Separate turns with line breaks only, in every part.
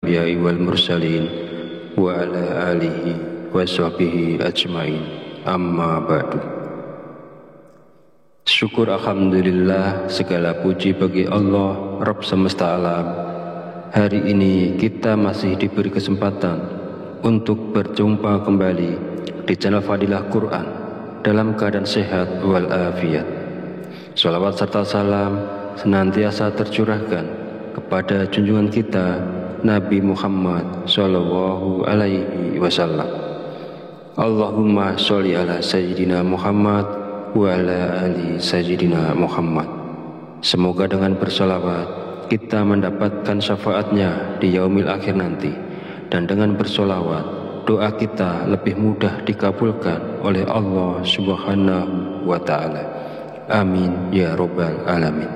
anbiya'i wal mursalin wa ala alihi wa sahbihi ajmain, amma ba'du. Syukur alhamdulillah, segala puji bagi Allah Rabb semesta alam. Hari ini kita masih diberi kesempatan untuk berjumpa kembali di channel Fadilah Quran dalam keadaan sehat wal afiat. Salawat serta salam senantiasa tercurahkan kepada junjungan kita Nabi Muhammad sallallahu alaihi wasallam. Allahumma sholli ala sayyidina Muhammad wa ala ali sayyidina Muhammad. Semoga dengan bersolawat kita mendapatkan syafaatnya di yaumil akhir nanti, dan dengan bersolawat doa kita lebih mudah dikabulkan oleh Allah subhanahu wa ta'ala. Amin ya rabbal alamin.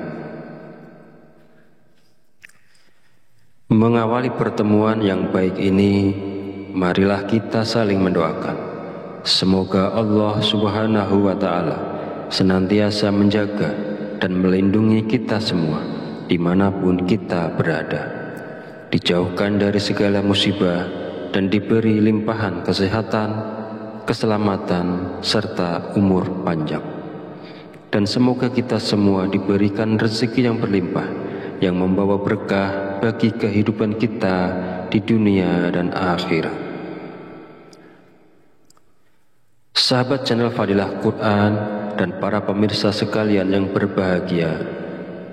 Mengawali pertemuan yang baik ini, marilah kita saling mendoakan. Semoga Allah subhanahu wa ta'ala senantiasa menjaga dan melindungi kita semua dimanapun kita berada, dijauhkan dari segala musibah dan diberi limpahan kesehatan, keselamatan, serta umur panjang. Dan semoga kita semua diberikan rezeki yang berlimpah, yang membawa berkah bagi kehidupan kita di dunia dan akhirat. Sahabat channel Fadilah Quran dan para pemirsa sekalian yang berbahagia,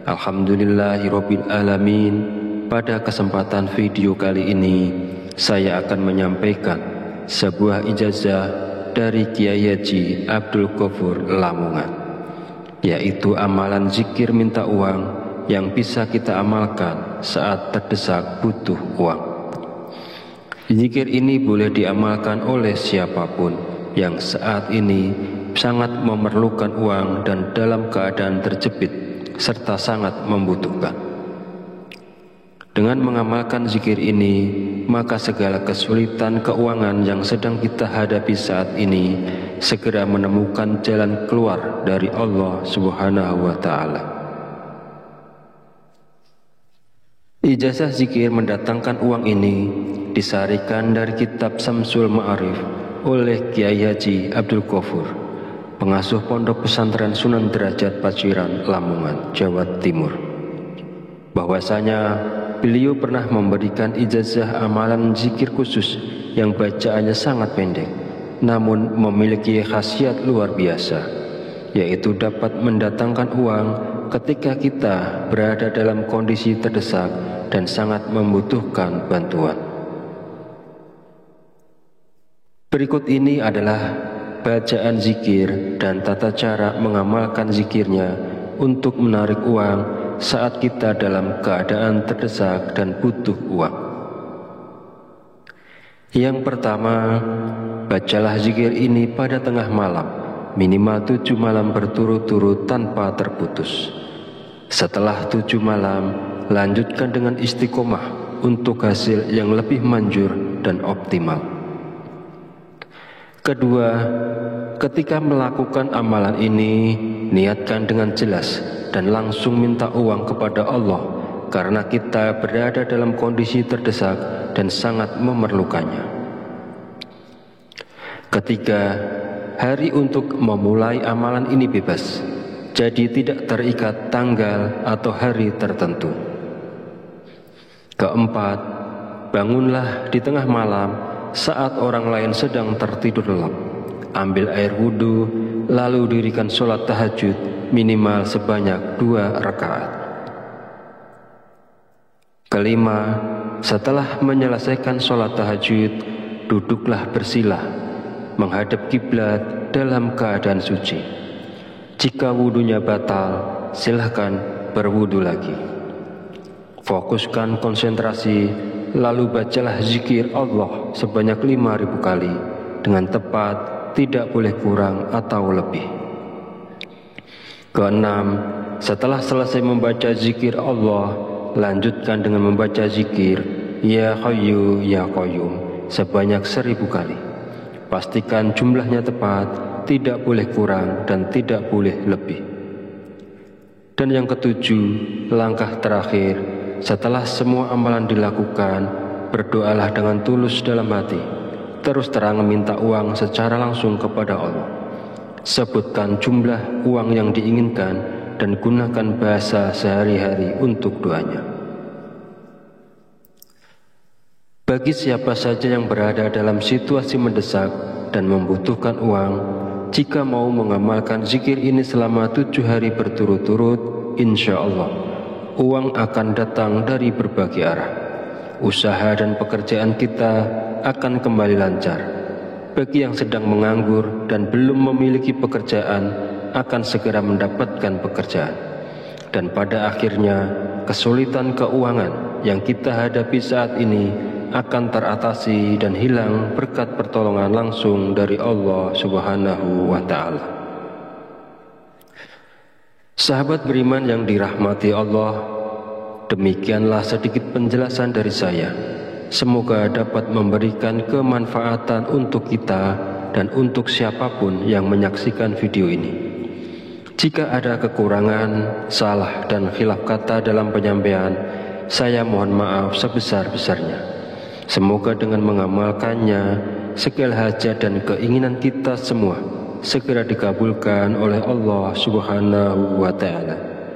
alhamdulillahirabbil alamin. Pada kesempatan video kali ini saya akan menyampaikan sebuah ijazah dari Kiai Haji Abdul Ghafur Lamongan, yaitu amalan zikir minta uang yang bisa kita amalkan saat terdesak butuh uang. Zikir ini boleh diamalkan oleh siapapun yang saat ini sangat memerlukan uang dan dalam keadaan terjepit serta sangat membutuhkan. Dengan mengamalkan zikir ini, maka segala kesulitan keuangan yang sedang kita hadapi saat ini segera menemukan jalan keluar dari Allah subhanahu wa ta'ala. Ijazah zikir mendatangkan uang ini disarikan dari kitab Samsul Ma'arif oleh Kiai Haji Abdul Ghafur, pengasuh pondok pesantren Sunan Derajat Paciran, Lamongan, Jawa Timur. Bahwasanya beliau pernah memberikan ijazah amalan zikir khusus yang bacaannya sangat pendek, namun memiliki khasiat luar biasa, yaitu dapat mendatangkan uang ketika kita berada dalam kondisi terdesak dan sangat membutuhkan bantuan. Berikut ini adalah bacaan zikir dan tata cara mengamalkan zikirnya untuk menarik uang saat kita dalam keadaan terdesak dan butuh uang. Yang pertama, bacalah zikir ini pada tengah malam, minimal 7 malam berturut-turut tanpa terputus. Setelah 7 malam, lanjutkan dengan istiqomah untuk hasil yang lebih manjur dan optimal. Kedua, ketika melakukan amalan ini, niatkan dengan jelas dan langsung minta uang kepada Allah, karena kita berada dalam kondisi terdesak dan sangat memerlukannya. Ketiga, hari untuk memulai amalan ini bebas, jadi tidak terikat tanggal atau hari tertentu. Keempat, bangunlah di tengah malam saat orang lain sedang tertidur lelap. Ambil air wudhu, lalu dirikan sholat tahajud minimal sebanyak 2 rakaat. Kelima, setelah menyelesaikan sholat tahajud, duduklah bersilah menghadap kiblat dalam keadaan suci. Jika wudhunya batal, silahkan berwudhu lagi. Fokuskan konsentrasi, lalu bacalah zikir Allah sebanyak 5.000 kali dengan tepat, tidak boleh kurang atau lebih. Keenam, setelah selesai membaca zikir Allah, lanjutkan dengan membaca zikir Ya Hayyu Ya Qayyum sebanyak 1.000 kali. Pastikan jumlahnya tepat, tidak boleh kurang dan tidak boleh lebih. Dan yang ketujuh, langkah terakhir, setelah semua amalan dilakukan, berdoalah dengan tulus dalam hati. Terus terang minta uang secara langsung kepada Allah. Sebutkan jumlah uang yang diinginkan dan gunakan bahasa sehari-hari untuk doanya. Bagi siapa saja yang berada dalam situasi mendesak dan membutuhkan uang, jika mau mengamalkan zikir ini selama 7 hari berturut-turut, insya Allah uang akan datang dari berbagai arah. Usaha dan pekerjaan kita akan kembali lancar. Bagi yang sedang menganggur dan belum memiliki pekerjaan, akan segera mendapatkan pekerjaan. Dan pada akhirnya, kesulitan keuangan yang kita hadapi saat ini akan teratasi dan hilang berkat pertolongan langsung dari Allah Subhanahu wa Ta'ala. Sahabat beriman yang dirahmati Allah, demikianlah sedikit penjelasan dari saya. Semoga dapat memberikan kemanfaatan untuk kita dan untuk siapapun yang menyaksikan video ini. Jika ada kekurangan, salah dan khilaf kata dalam penyampaian, saya mohon maaf sebesar-besarnya. Semoga dengan mengamalkannya, segala hajat dan keinginan kita semua segera dikabulkan oleh Allah Subhanahu wa Ta'ala.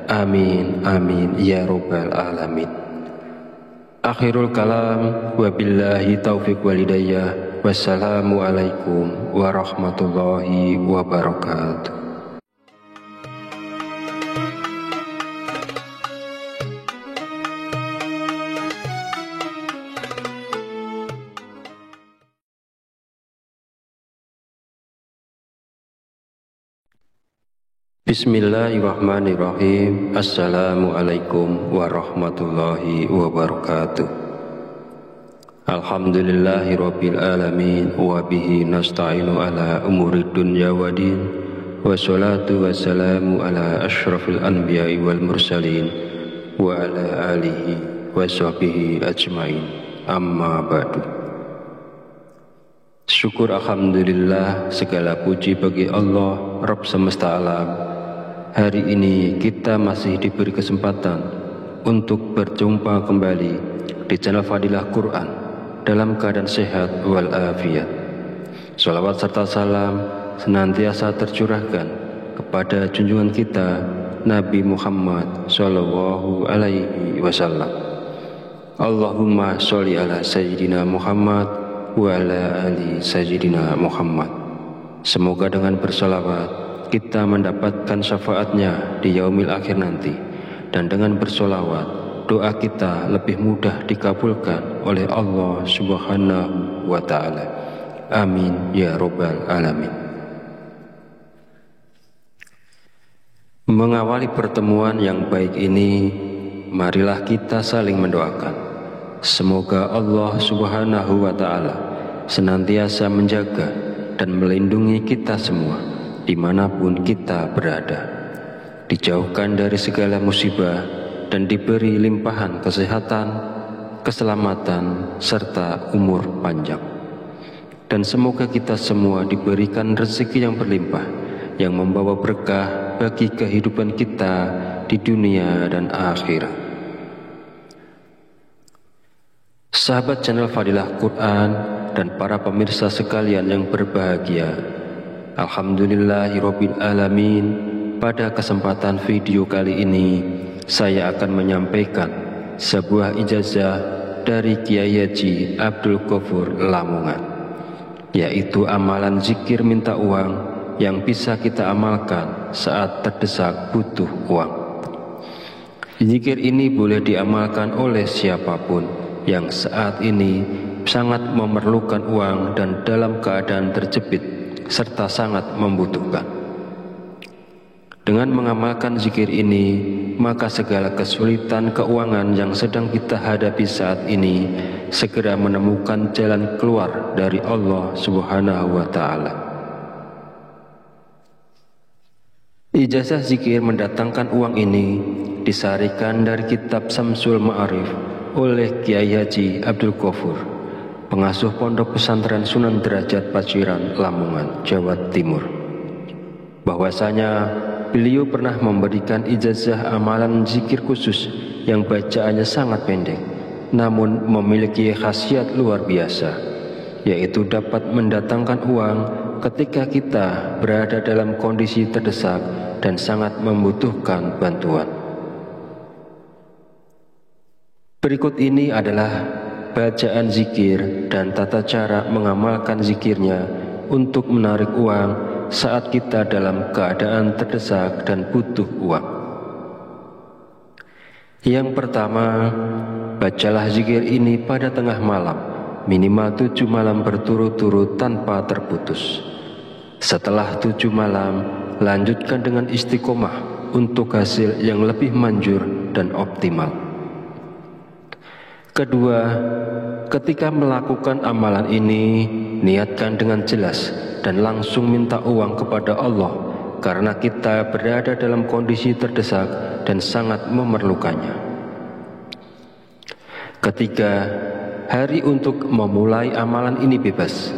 Amin, amin, ya Rabbal Alamin. Akhirul kalam, wabillahi taufiq walhidayah. Wassalamualaikum warahmatullahi wabarakatuh. Bismillahirrahmanirrahim. Assalamualaikum warahmatullahi wabarakatuh. Alhamdulillahirabbil alamin wa bihi nasta'inu ala umuri dunya waddin. Wassalatu wassalamu ala asyrafil anbiya'i wal mursalin wa ala alihi wa sahbihi ajmain. Amma ba'du. Syukur alhamdulillah, segala puji bagi Allah Rabb semesta alam. Hari ini kita masih diberi kesempatan untuk berjumpa kembali di channel Fadilah Quran dalam keadaan sehat walafiat. Shalawat serta salam senantiasa tercurahkan kepada junjungan kita Nabi Muhammad Sallallahu Alaihi Wasallam. Allahumma sholli ala Sayyidina Muhammad wa ala ali Sayyidina Muhammad. Semoga dengan bersolawat kita mendapatkan syafaatnya di yaumil akhir nanti, dan dengan bersolawat doa kita lebih mudah dikabulkan oleh Allah Subhanahu wa Ta'ala. Amin ya Rabbal Alamin. Mengawali pertemuan yang baik ini, marilah kita saling mendoakan. Semoga Allah Subhanahu wa Ta'ala senantiasa menjaga dan melindungi kita semua dimanapun kita berada, dijauhkan dari segala musibah dan diberi limpahan kesehatan, keselamatan, serta umur panjang. Dan semoga kita semua diberikan rezeki yang berlimpah, yang membawa berkah bagi kehidupan kita di dunia dan akhirat. Sahabat channel Fadilah Quran dan para pemirsa sekalian yang berbahagia, alhamdulillahirabbil alamin. Pada kesempatan video kali ini saya akan menyampaikan sebuah ijazah dari Kiai Haji Abdul Ghafur Lamongan, yaitu amalan zikir minta uang yang bisa kita amalkan saat terdesak butuh uang. Zikir ini boleh diamalkan oleh siapapun yang saat ini sangat memerlukan uang dan dalam keadaan terjepit serta sangat membutuhkan. Dengan mengamalkan zikir ini, maka segala kesulitan keuangan yang sedang kita hadapi saat ini segera menemukan jalan keluar dari Allah Subhanahu wa Ta'ala. Ijazah zikir mendatangkan uang ini disarikan dari kitab Samsul Ma'arif oleh Kiai Haji Abdul Ghafur, pengasuh Pondok Pesantren Sunan Derajat Paciran, Lamongan, Jawa Timur. Bahwasanya beliau pernah memberikan ijazah amalan zikir khusus yang bacaannya sangat pendek, namun memiliki khasiat luar biasa, yaitu dapat mendatangkan uang ketika kita berada dalam kondisi terdesak dan sangat membutuhkan bantuan. Berikut ini adalah bacaan zikir dan tata cara mengamalkan zikirnya untuk menarik uang saat kita dalam keadaan terdesak dan butuh uang. Yang pertama, bacalah zikir ini pada tengah malam, minimal 7 malam berturut-turut tanpa terputus. Setelah 7 malam, lanjutkan dengan istiqomah untuk hasil yang lebih manjur dan optimal. Kedua, ketika melakukan amalan ini, niatkan dengan jelas dan langsung minta uang kepada Allah karena kita berada dalam kondisi terdesak dan sangat memerlukannya. Ketiga, hari untuk memulai amalan ini bebas,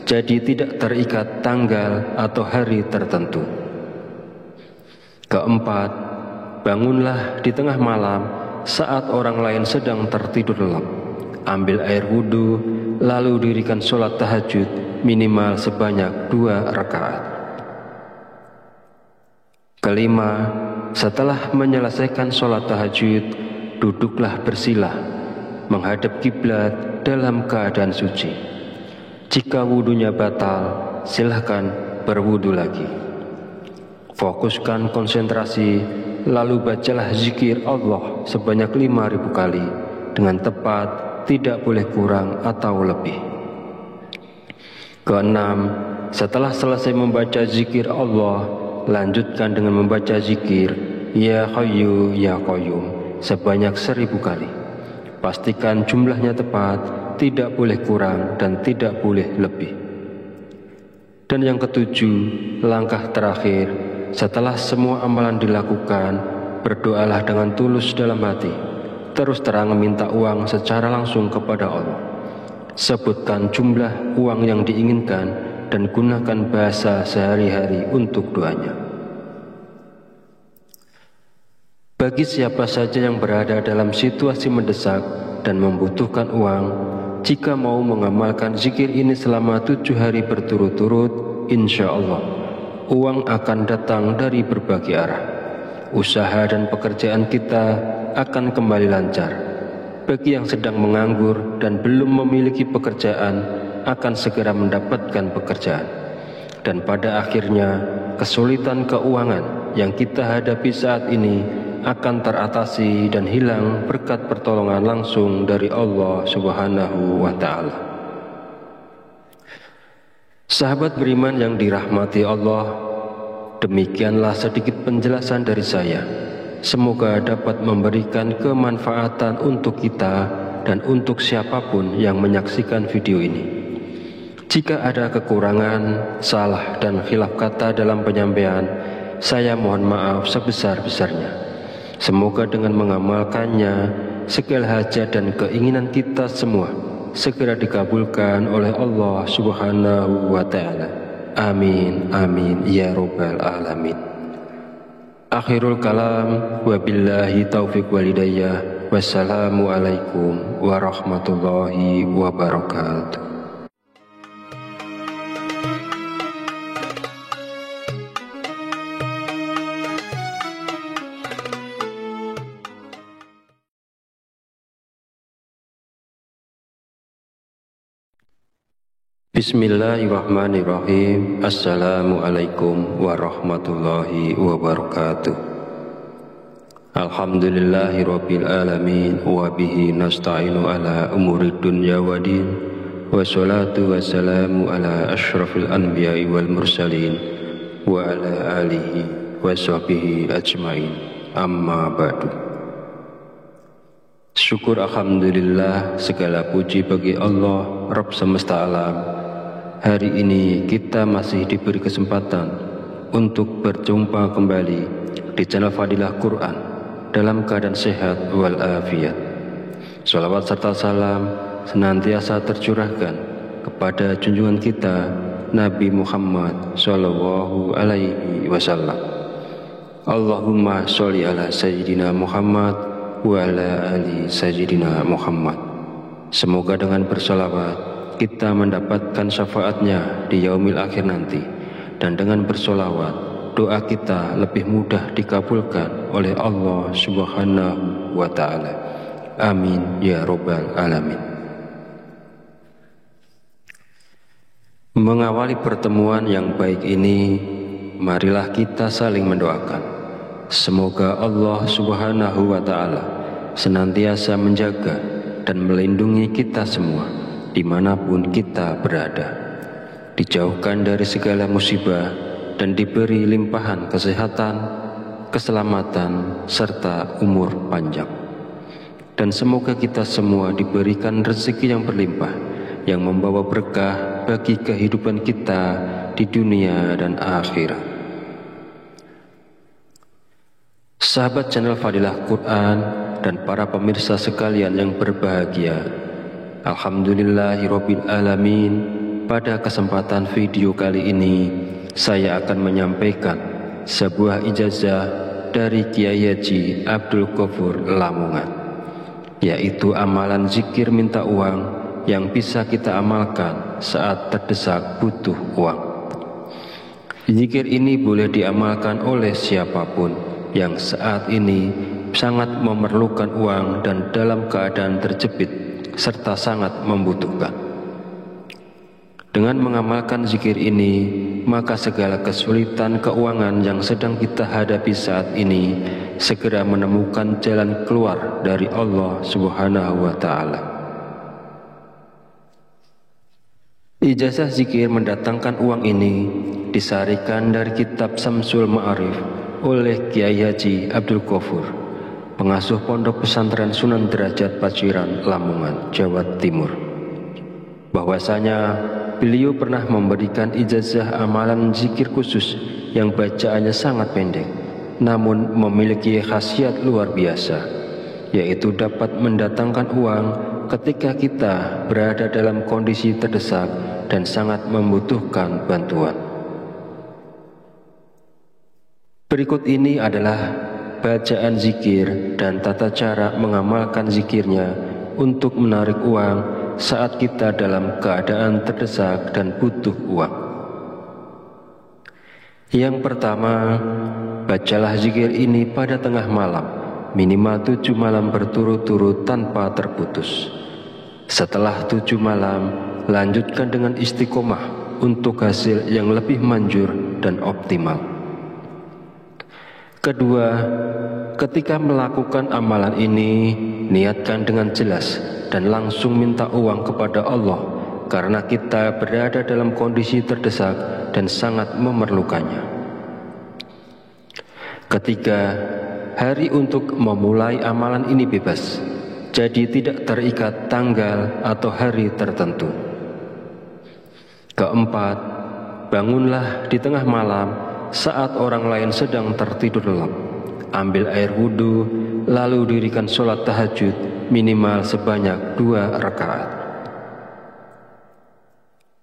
jadi tidak terikat tanggal atau hari tertentu. Keempat, bangunlah di tengah malam saat orang lain sedang tertidur lelap. Ambil air wudhu, lalu dirikan sholat tahajud minimal sebanyak 2 rakaat. Kelima, setelah menyelesaikan sholat tahajud, duduklah bersila, menghadap kiblat dalam keadaan suci. Jika wudhunya batal, silahkan berwudhu lagi. Fokuskan konsentrasi, lalu bacalah zikir Allah sebanyak 5.000 kali dengan tepat, tidak boleh kurang atau lebih. Keenam, setelah selesai membaca zikir Allah, lanjutkan dengan membaca zikir Ya Hayyu Ya Qayyum sebanyak 1.000 kali. Pastikan jumlahnya tepat, tidak boleh kurang dan tidak boleh lebih. Dan yang ketujuh, langkah terakhir, setelah semua amalan dilakukan, berdoalah dengan tulus dalam hati, terus terang meminta uang secara langsung kepada Allah. Sebutkan jumlah uang yang diinginkan dan gunakan bahasa sehari-hari untuk doanya. Bagi siapa saja yang berada dalam situasi mendesak dan membutuhkan uang, jika mau mengamalkan zikir ini selama 7 hari berturut-turut, insya Allah uang akan datang dari berbagai arah. Usaha dan pekerjaan kita akan kembali lancar. Bagi yang sedang menganggur dan belum memiliki pekerjaan, akan segera mendapatkan pekerjaan. Dan pada akhirnya, kesulitan keuangan yang kita hadapi saat ini akan teratasi dan hilang berkat pertolongan langsung dari Allah Subhanahu wa Ta'ala. Sahabat beriman yang dirahmati Allah, demikianlah sedikit penjelasan dari saya. Semoga dapat memberikan kemanfaatan untuk kita dan untuk siapapun yang menyaksikan video ini. Jika ada kekurangan, salah dan khilaf kata dalam penyampaian, saya mohon maaf sebesar-besarnya. Semoga dengan mengamalkannya, segala hajat dan keinginan kita semua segera dikabulkan oleh Allah Subhanahu wa Ta'ala. Amin, amin, ya Rabbal Alamin. Akhirul kalam, wabillahi taufiq walidayah. Wassalamualaikum warahmatullahi wabarakatuh. Bismillahirrahmanirrahim. Assalamualaikum warahmatullahi wabarakatuh. Alhamdulillahirabbil alamin wa bihi nasta'inu ala umuri dunya waddin. Wassalatu wassalamu ala asyrafil anbiya'i wal mursalin wa ala alihi wa sahbihi ajmain. Amma ba'du. Syukur alhamdulillah, segala puji bagi Allah Rabb semesta alam. Hari ini kita masih diberi kesempatan untuk berjumpa kembali di channel Fadilah Quran dalam keadaan sehat walafiat. Salawat serta salam senantiasa tercurahkan kepada junjungan kita Nabi Muhammad sallallahu alaihi wasallam. Allahumma sholli ala sayyidina Muhammad wa ala ali sayyidina Muhammad. Semoga dengan bersolawat kita mendapatkan syafaatnya di yaumil akhir nanti, dan dengan bersolawat doa kita lebih mudah dikabulkan oleh Allah Subhanahu wa ta'ala. Amin ya rabbal alamin. Mengawali pertemuan yang baik ini, marilah kita saling mendoakan. Semoga Allah Subhanahu wa ta'ala senantiasa menjaga dan melindungi kita semua dimanapun kita berada, dijauhkan dari segala musibah dan diberi limpahan kesehatan, keselamatan, serta umur panjang. Dan semoga kita semua diberikan rezeki yang berlimpah, yang membawa berkah bagi kehidupan kita di dunia dan akhirat. Sahabat channel Fadilah Quran dan para pemirsa sekalian yang berbahagia, Alhamdulillahirabbil alamin. Pada kesempatan video kali ini saya akan menyampaikan sebuah ijazah dari Kiai Haji Abdul Ghafur Lamongan, yaitu amalan zikir minta uang yang bisa kita amalkan saat terdesak butuh uang. Zikir ini boleh diamalkan oleh siapapun yang saat ini sangat memerlukan uang dan dalam keadaan terjepit serta sangat membutuhkan. Dengan mengamalkan zikir ini, maka segala kesulitan keuangan yang sedang kita hadapi saat ini segera menemukan jalan keluar dari Allah Subhanahu wa ta'ala. Ijazah zikir mendatangkan uang ini disarikan dari kitab Samsul Ma'arif oleh Kiai Haji Abdul Ghafur, pengasuh Pondok Pesantren Sunan Derajat Paciran, Lamongan, Jawa Timur. Bahwasanya beliau pernah memberikan ijazah amalan zikir khusus yang bacaannya sangat pendek, namun memiliki khasiat luar biasa, yaitu dapat mendatangkan uang ketika kita berada dalam kondisi terdesak dan sangat membutuhkan bantuan. Berikut ini adalah bacaan zikir dan tata cara mengamalkan zikirnya untuk menarik uang saat kita dalam keadaan terdesak dan butuh uang. Yang pertama, bacalah zikir ini pada tengah malam, minimal 7 malam berturut-turut tanpa terputus. Setelah 7 malam, lanjutkan dengan istiqomah untuk hasil yang lebih manjur dan optimal. Kedua, ketika melakukan amalan ini, niatkan dengan jelas dan langsung minta uang kepada Allah, karena kita berada dalam kondisi terdesak dan sangat memerlukannya. Ketiga, hari untuk memulai amalan ini bebas, jadi tidak terikat tanggal atau hari tertentu. Keempat, bangunlah di tengah malam saat orang lain sedang tertidur lelap. Ambil air wudhu, lalu dirikan sholat tahajud minimal sebanyak 2 rakaat.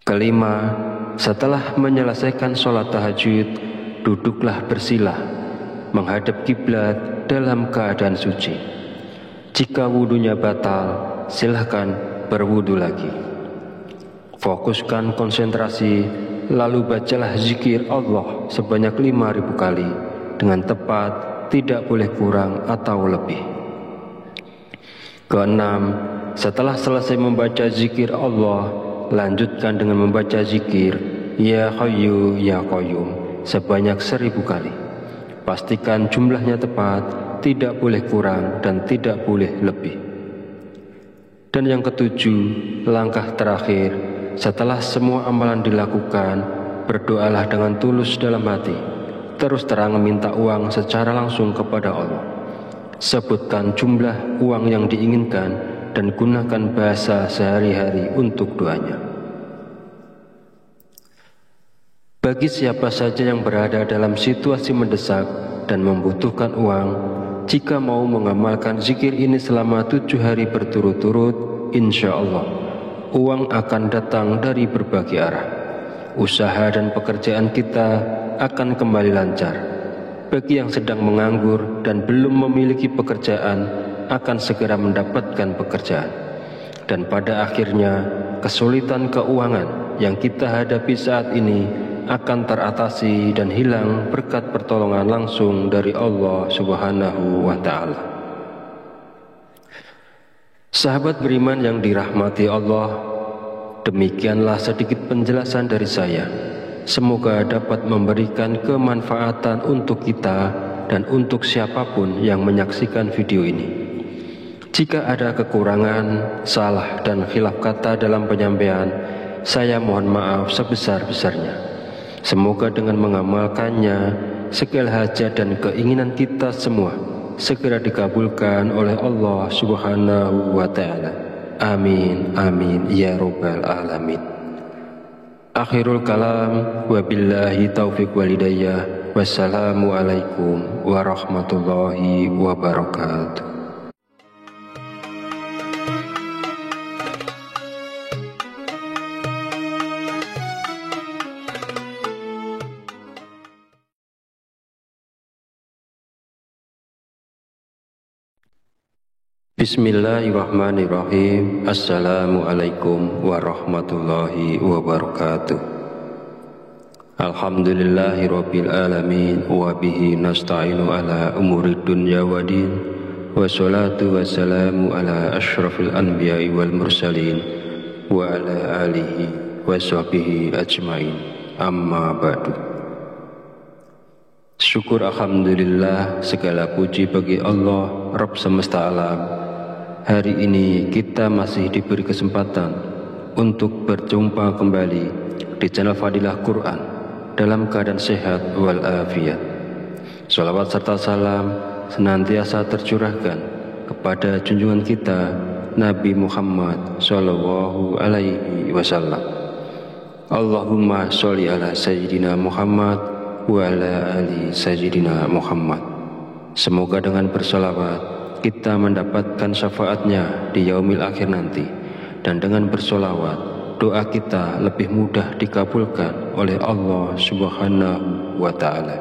Kelima, setelah menyelesaikan sholat tahajud, duduklah bersilah menghadap kiblat dalam keadaan suci. Jika wudhunya batal, silahkan berwudhu lagi. Fokuskan konsentrasi, lalu bacalah zikir Allah sebanyak 5.000 kali dengan tepat, tidak boleh kurang atau lebih. Keenam, setelah selesai membaca zikir Allah, lanjutkan dengan membaca zikir Ya Hayyu Ya Qayyum sebanyak 1.000 kali. Pastikan jumlahnya tepat, tidak boleh kurang dan tidak boleh lebih. Dan yang ketujuh, langkah terakhir, setelah semua amalan dilakukan, berdoalah dengan tulus dalam hati, terus terang meminta uang secara langsung kepada Allah. Sebutkan jumlah uang yang diinginkan dan gunakan bahasa sehari-hari untuk doanya. Bagi siapa saja yang berada dalam situasi mendesak dan membutuhkan uang, jika mau mengamalkan zikir ini selama 7 hari berturut-turut, insya Allah uang akan datang dari berbagai arah. Usaha dan pekerjaan kita akan kembali lancar. Bagi yang sedang menganggur dan belum memiliki pekerjaan, akan segera mendapatkan pekerjaan. Dan pada akhirnya kesulitan keuangan yang kita hadapi saat ini akan teratasi dan hilang berkat pertolongan langsung dari Allah Subhanahu wa Ta'ala. Sahabat beriman yang dirahmati Allah, demikianlah sedikit penjelasan dari saya. Semoga dapat memberikan kemanfaatan untuk kita dan untuk siapapun yang menyaksikan video ini. Jika ada kekurangan, salah dan khilaf kata dalam penyampaian, saya mohon maaf sebesar-besarnya. Semoga dengan mengamalkannya, segala hajat dan keinginan kita semua segera dikabulkan oleh Allah Subhanahu wa Ta'ala. Amin, amin, ya Rabbal Alamin. Akhirul kalam, wabillahi taufiq walidayah. Wassalamualaikum warahmatullahi wabarakatuh. Bismillahirrahmanirrahim. Assalamualaikum warahmatullahi wabarakatuh. Alhamdulillahirabbil alamin wa bihi nasta'inu ala umurid dunya waddin. Wassalatu wassalamu ala asyrafil anbiya'i wal mursalin wa ala alihi wa sahbihi ajmain. Amma ba'du. Syukur alhamdulillah, segala puji bagi Allah Rabb semesta alam. Hari ini kita masih diberi kesempatan untuk berjumpa kembali di channel Fadilah Quran dalam keadaan sehat walafiat. Salawat serta salam senantiasa tercurahkan kepada junjungan kita Nabi Muhammad sallallahu alaihi wasallam. Allahumma sholli ala sayyidina Muhammad wa ala ali sayyidina Muhammad. Semoga dengan bersolawat kita mendapatkan syafaatnya di yaumil akhir nanti, dan dengan bersolawat doa kita lebih mudah dikabulkan oleh Allah Subhanahu wa Ta'ala.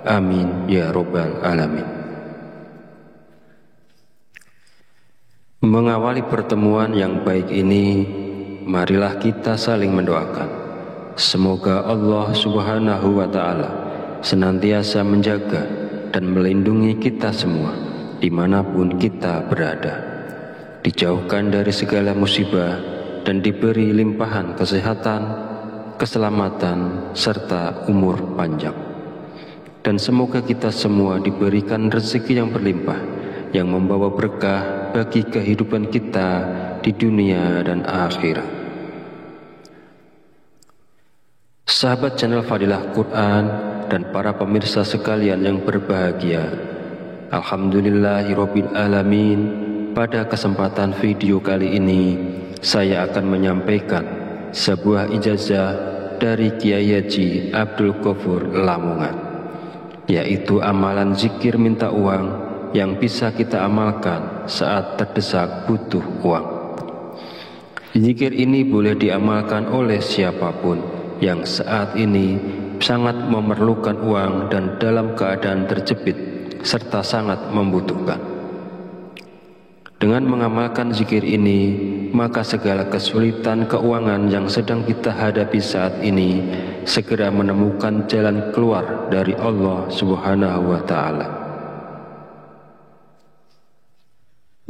Amin ya Rabbal Alamin. Mengawali pertemuan yang baik ini, marilah kita saling mendoakan. Semoga Allah Subhanahu wa Ta'ala senantiasa menjaga dan melindungi kita semua dimanapun kita berada, dijauhkan dari segala musibah dan diberi limpahan kesehatan, keselamatan, serta umur panjang. Dan semoga kita semua diberikan rezeki yang berlimpah, yang membawa berkah bagi kehidupan kita di dunia dan akhirat. Sahabat channel Fadilah Quran dan para pemirsa sekalian yang berbahagia, alhamdulillahirabbil alamin. Pada kesempatan video kali ini saya akan menyampaikan sebuah ijazah dari Kiai Haji Abdul Ghafur Lamongan, yaitu amalan zikir minta uang yang bisa kita amalkan saat terdesak butuh uang. Zikir ini boleh diamalkan oleh siapapun yang saat ini sangat memerlukan uang dan dalam keadaan terjepit serta sangat membutuhkan. Dengan mengamalkan zikir ini, maka segala kesulitan keuangan yang sedang kita hadapi saat ini segera menemukan jalan keluar dari Allah Subhanahu wa Ta'ala.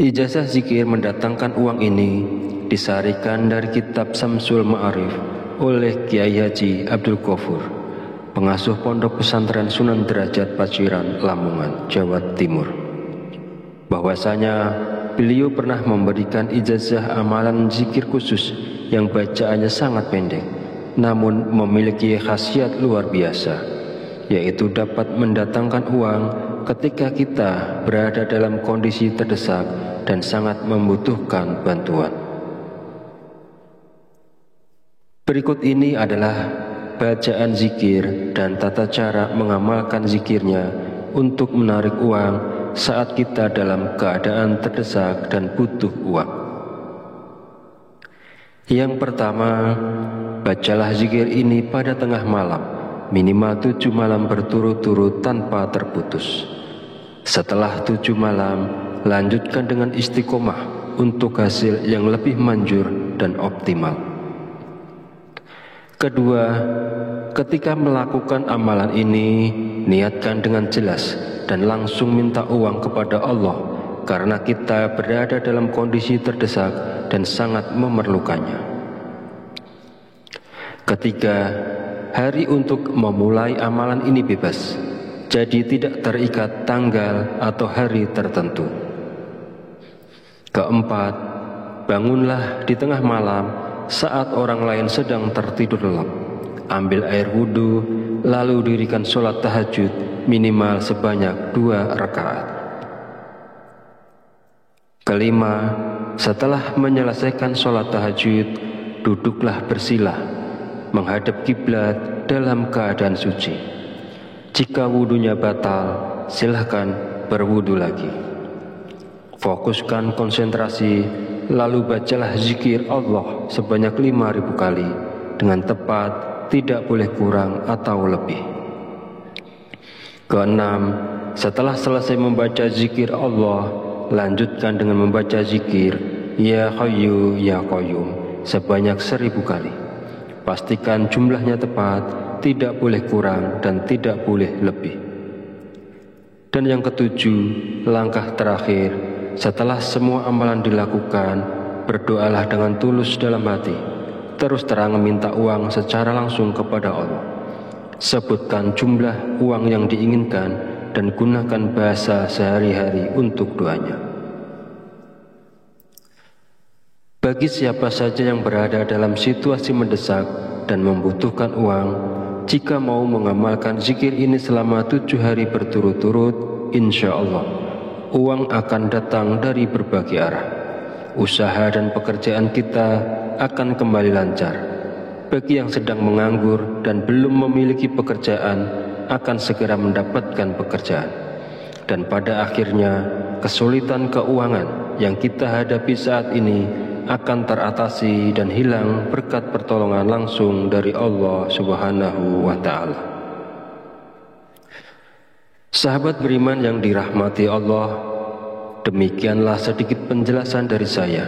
Ijazah zikir mendatangkan uang ini disarikan dari kitab Samsul Ma'arif oleh Kiai Haji Abdul Ghafur, pengasuh Pondok Pesantren Sunan Derajat Paciran, Lamongan, Jawa Timur, bahwasanya beliau pernah memberikan ijazah amalan zikir khusus yang bacaannya sangat pendek, namun memiliki khasiat luar biasa, yaitu dapat mendatangkan uang ketika kita berada dalam kondisi terdesak dan sangat membutuhkan bantuan. Berikut ini adalah bacaan zikir dan tata cara mengamalkan zikirnya untuk menarik uang saat kita dalam keadaan terdesak dan butuh uang. Yang pertama, bacalah zikir ini pada tengah malam, minimal 7 malam berturut-turut tanpa terputus. Setelah 7 malam, lanjutkan dengan istiqomah untuk hasil yang lebih manjur dan optimal. Kedua, ketika melakukan amalan ini, niatkan dengan jelas dan langsung minta uang kepada Allah karena kita berada dalam kondisi terdesak dan sangat memerlukannya. Ketiga, hari untuk memulai amalan ini bebas, jadi tidak terikat tanggal atau hari tertentu. Keempat, bangunlah di tengah malam saat orang lain sedang tertidur lelap. Ambil air wudhu, lalu dirikan sholat tahajud minimal sebanyak 2 rakaat. Kelima, setelah menyelesaikan sholat tahajud, duduklah bersila, menghadap kiblat dalam keadaan suci. Jika wudhunya batal, silahkan berwudhu lagi. Fokuskan konsentrasi, lalu bacalah zikir Allah sebanyak 5.000 kali dengan tepat, tidak boleh kurang atau lebih. Keenam, setelah selesai membaca zikir Allah, lanjutkan dengan membaca zikir Ya Hayyu Ya Qayyum sebanyak 1.000 kali. Pastikan jumlahnya tepat, tidak boleh kurang dan tidak boleh lebih. Dan yang ketujuh, langkah terakhir, setelah semua amalan dilakukan, berdoalah dengan tulus dalam hati. Terus terang meminta uang secara langsung kepada Allah. Sebutkan jumlah uang yang diinginkan dan gunakan bahasa sehari-hari untuk doanya. Bagi siapa saja yang berada dalam situasi mendesak dan membutuhkan uang, jika mau mengamalkan zikir ini selama 7 hari berturut-turut, insya Allah uang akan datang dari berbagai arah. Usaha dan pekerjaan kita akan kembali lancar. Bagi yang sedang menganggur dan belum memiliki pekerjaan, akan segera mendapatkan pekerjaan. Dan pada akhirnya, kesulitan keuangan yang kita hadapi saat ini akan teratasi dan hilang berkat pertolongan langsung dari Allah Subhanahu wa Ta'ala. Sahabat beriman yang dirahmati Allah, demikianlah sedikit penjelasan dari saya.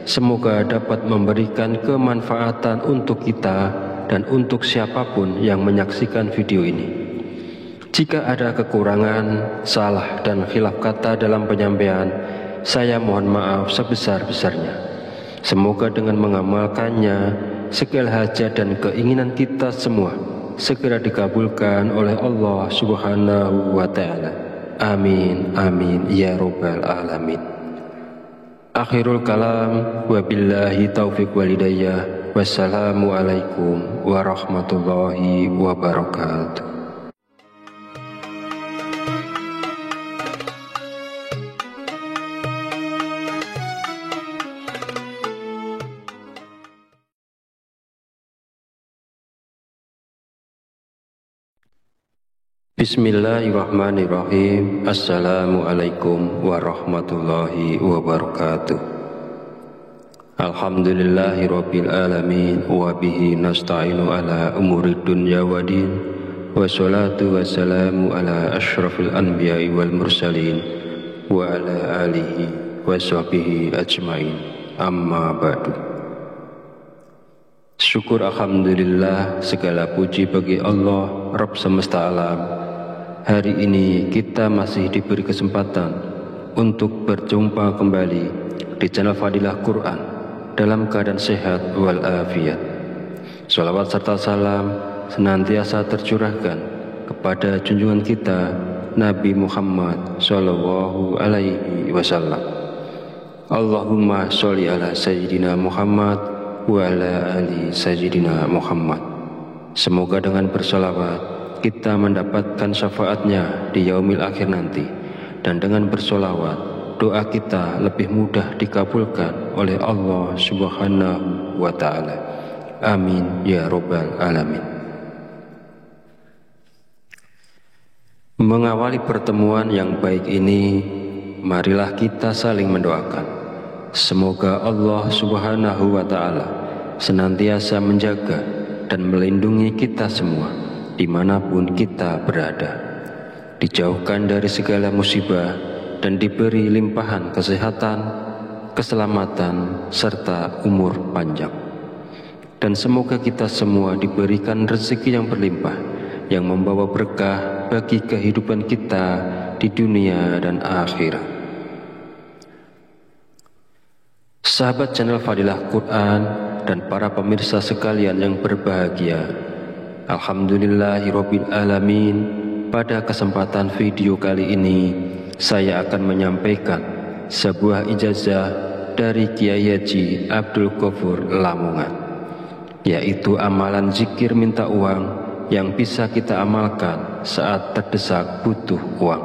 Semoga dapat memberikan kemanfaatan untuk kita dan untuk siapapun yang menyaksikan video ini. Jika ada kekurangan, salah dan khilaf kata dalam penyampaian, saya mohon maaf sebesar-besarnya. Semoga dengan mengamalkannya, segala hajat dan keinginan kita semua segera dikabulkan oleh Allah Subhanahu wa Ta'ala. Amin, amin, ya Rabbal Alamin. Akhirul kalam, wabillahi taufiq walidayah. Wassalamualaikum warahmatullahi wabarakatuh. Bismillahirrahmanirrahim. Assalamualaikum warahmatullahi wabarakatuh. Alhamdulillahirabbil alamin wa bihi nasta'inu ala umuri dunya waddin. Wassalatu wassalamu ala asyrafil anbiya'i wal mursalin wa ala alihi wa sahbihi ajmain. Amma ba'du. Syukur alhamdulillah, segala puji bagi Allah Rabb semesta alam. Hari ini kita masih diberi kesempatan untuk berjumpa kembali di channel Fadilah Quran dalam keadaan sehat walafiat. Shalawat serta salam senantiasa tercurahkan kepada junjungan kita Nabi Muhammad Sallallahu Alaihi Wasallam. Allahumma sholli ala Sayyidina Muhammad wa ala ali Sayyidina Muhammad. Semoga dengan bersolawat kita mendapatkan syafaatnya di yaumil akhir nanti, dan dengan bersolawat doa kita lebih mudah dikabulkan oleh Allah Subhanahu wa Ta'ala. Amin ya Rabbal Alamin. Mengawali pertemuan yang baik ini, marilah kita saling mendoakan. Semoga Allah Subhanahu wa Ta'ala senantiasa menjaga dan melindungi kita semua dimanapun kita berada, dijauhkan dari segala musibah, dan diberi limpahan kesehatan, keselamatan, serta umur panjang. Dan semoga kita semua diberikan rezeki yang berlimpah, yang membawa berkah bagi kehidupan kita di dunia dan akhirat. Sahabat channel Fadilah Quran dan para pemirsa sekalian yang berbahagia, Alhamdulillahirabbil alamin. Pada kesempatan video kali ini saya akan menyampaikan sebuah ijazah dari Kiai Haji Abdul Ghafur Lamongan, yaitu amalan zikir minta uang yang bisa kita amalkan saat terdesak butuh uang.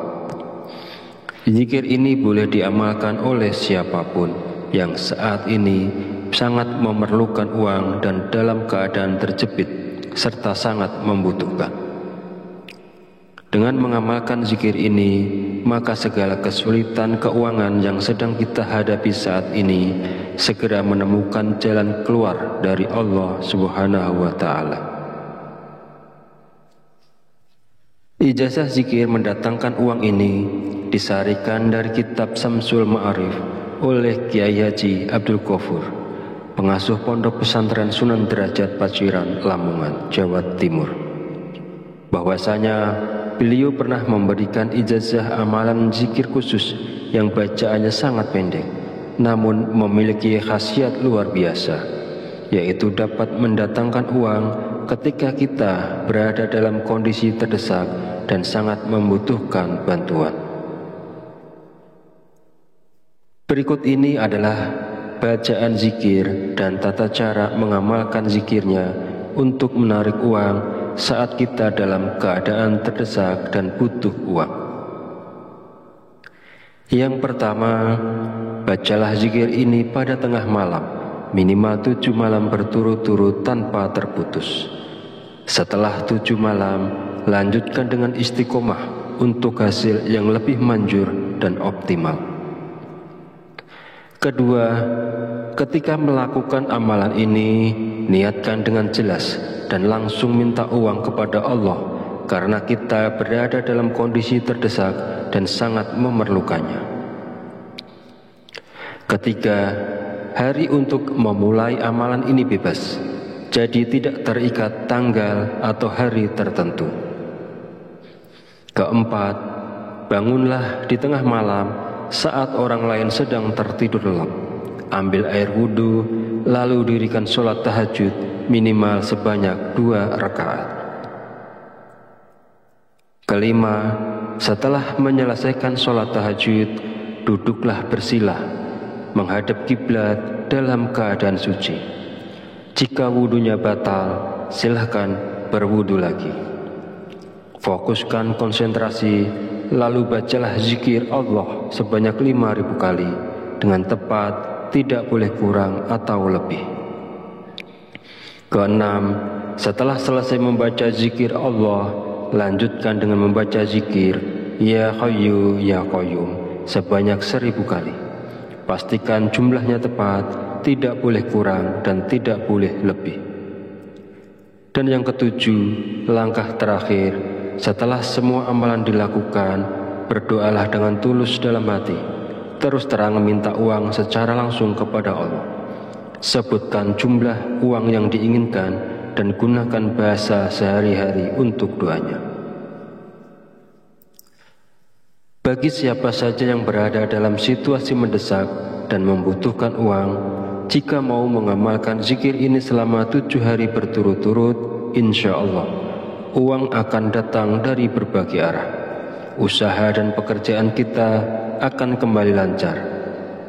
Zikir ini boleh diamalkan oleh siapapun yang saat ini sangat memerlukan uang dan dalam keadaan terjepit serta sangat membutuhkan. Dengan mengamalkan zikir ini, maka segala kesulitan keuangan yang sedang kita hadapi saat ini segera menemukan jalan keluar dari Allah Subhanahu wa Ta'ala. Ijazah zikir mendatangkan uang ini disarikan dari kitab Samsul Ma'arif oleh Kiai Haji Abdul Ghafur, pengasuh Pondok Pesantren Sunan Derajat Paciran, Lamongan, Jawa Timur. Bahwasanya beliau pernah memberikan ijazah amalan zikir khusus yang bacaannya sangat pendek, namun memiliki khasiat luar biasa, yaitu dapat mendatangkan uang ketika kita berada dalam kondisi terdesak dan sangat membutuhkan bantuan. Berikut ini adalah bacaan zikir dan tata cara mengamalkan zikirnya untuk menarik uang saat kita dalam keadaan terdesak dan butuh uang. Yang pertama, bacalah zikir ini pada tengah malam, minimal 7 malam berturut-turut tanpa terputus. Setelah 7 malam, lanjutkan dengan istiqomah untuk hasil yang lebih manjur dan optimal. Kedua, ketika melakukan amalan ini, niatkan dengan jelas dan langsung minta uang kepada Allah karena kita berada dalam kondisi terdesak dan sangat memerlukannya. Ketiga, hari untuk memulai amalan ini bebas, jadi tidak terikat tanggal atau hari tertentu. Keempat, bangunlah di tengah malam saat orang lain sedang tertidur lelap. Ambil air wudhu, lalu dirikan sholat tahajud minimal sebanyak 2 rakaat. Kelima, setelah menyelesaikan sholat tahajud, duduklah bersila, menghadap kiblat dalam keadaan suci. Jika wudhunya batal, silahkan berwudhu lagi. Fokuskan konsentrasi, lalu bacalah zikir Allah sebanyak 5.000 kali dengan tepat, tidak boleh kurang atau lebih. Keenam, setelah selesai membaca zikir Allah, lanjutkan dengan membaca zikir Ya Hayyu Ya Qayyum sebanyak 1.000 kali. Pastikan jumlahnya tepat, tidak boleh kurang dan tidak boleh lebih. Dan yang ketujuh, langkah terakhir, setelah semua amalan dilakukan, berdoalah dengan tulus dalam hati, terus terang minta uang secara langsung kepada Allah. Sebutkan jumlah uang yang diinginkan dan gunakan bahasa sehari-hari untuk doanya. Bagi siapa saja yang berada dalam situasi mendesak dan membutuhkan uang, jika mau mengamalkan zikir ini selama 7 hari berturut-turut, insya Allah uang akan datang dari berbagai arah. Usaha dan pekerjaan kita akan kembali lancar.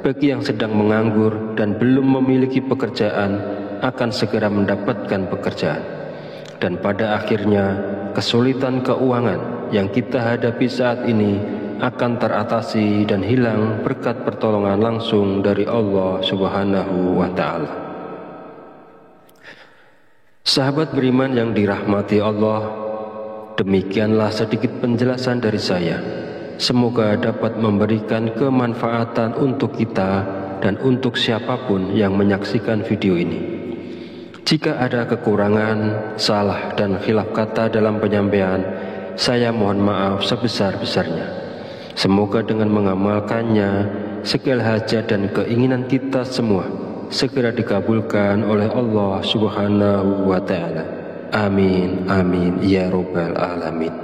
Bagi yang sedang menganggur dan belum memiliki pekerjaan, akan segera mendapatkan pekerjaan. Dan pada akhirnya, kesulitan keuangan yang kita hadapi saat ini akan teratasi dan hilang berkat pertolongan langsung dari Allah Subhanahu wa Ta'ala. Sahabat beriman yang dirahmati Allah, demikianlah sedikit penjelasan dari saya. Semoga dapat memberikan kemanfaatan untuk kita dan untuk siapapun yang menyaksikan video ini. Jika ada kekurangan, salah dan khilaf kata dalam penyampaian, saya mohon maaf sebesar-besarnya. Semoga dengan mengamalkannya, segala hajat dan keinginan kita semua segera dikabulkan oleh Allah Subhanahu wa Ta'ala. Amin, amin, ya Rabbal Alamin.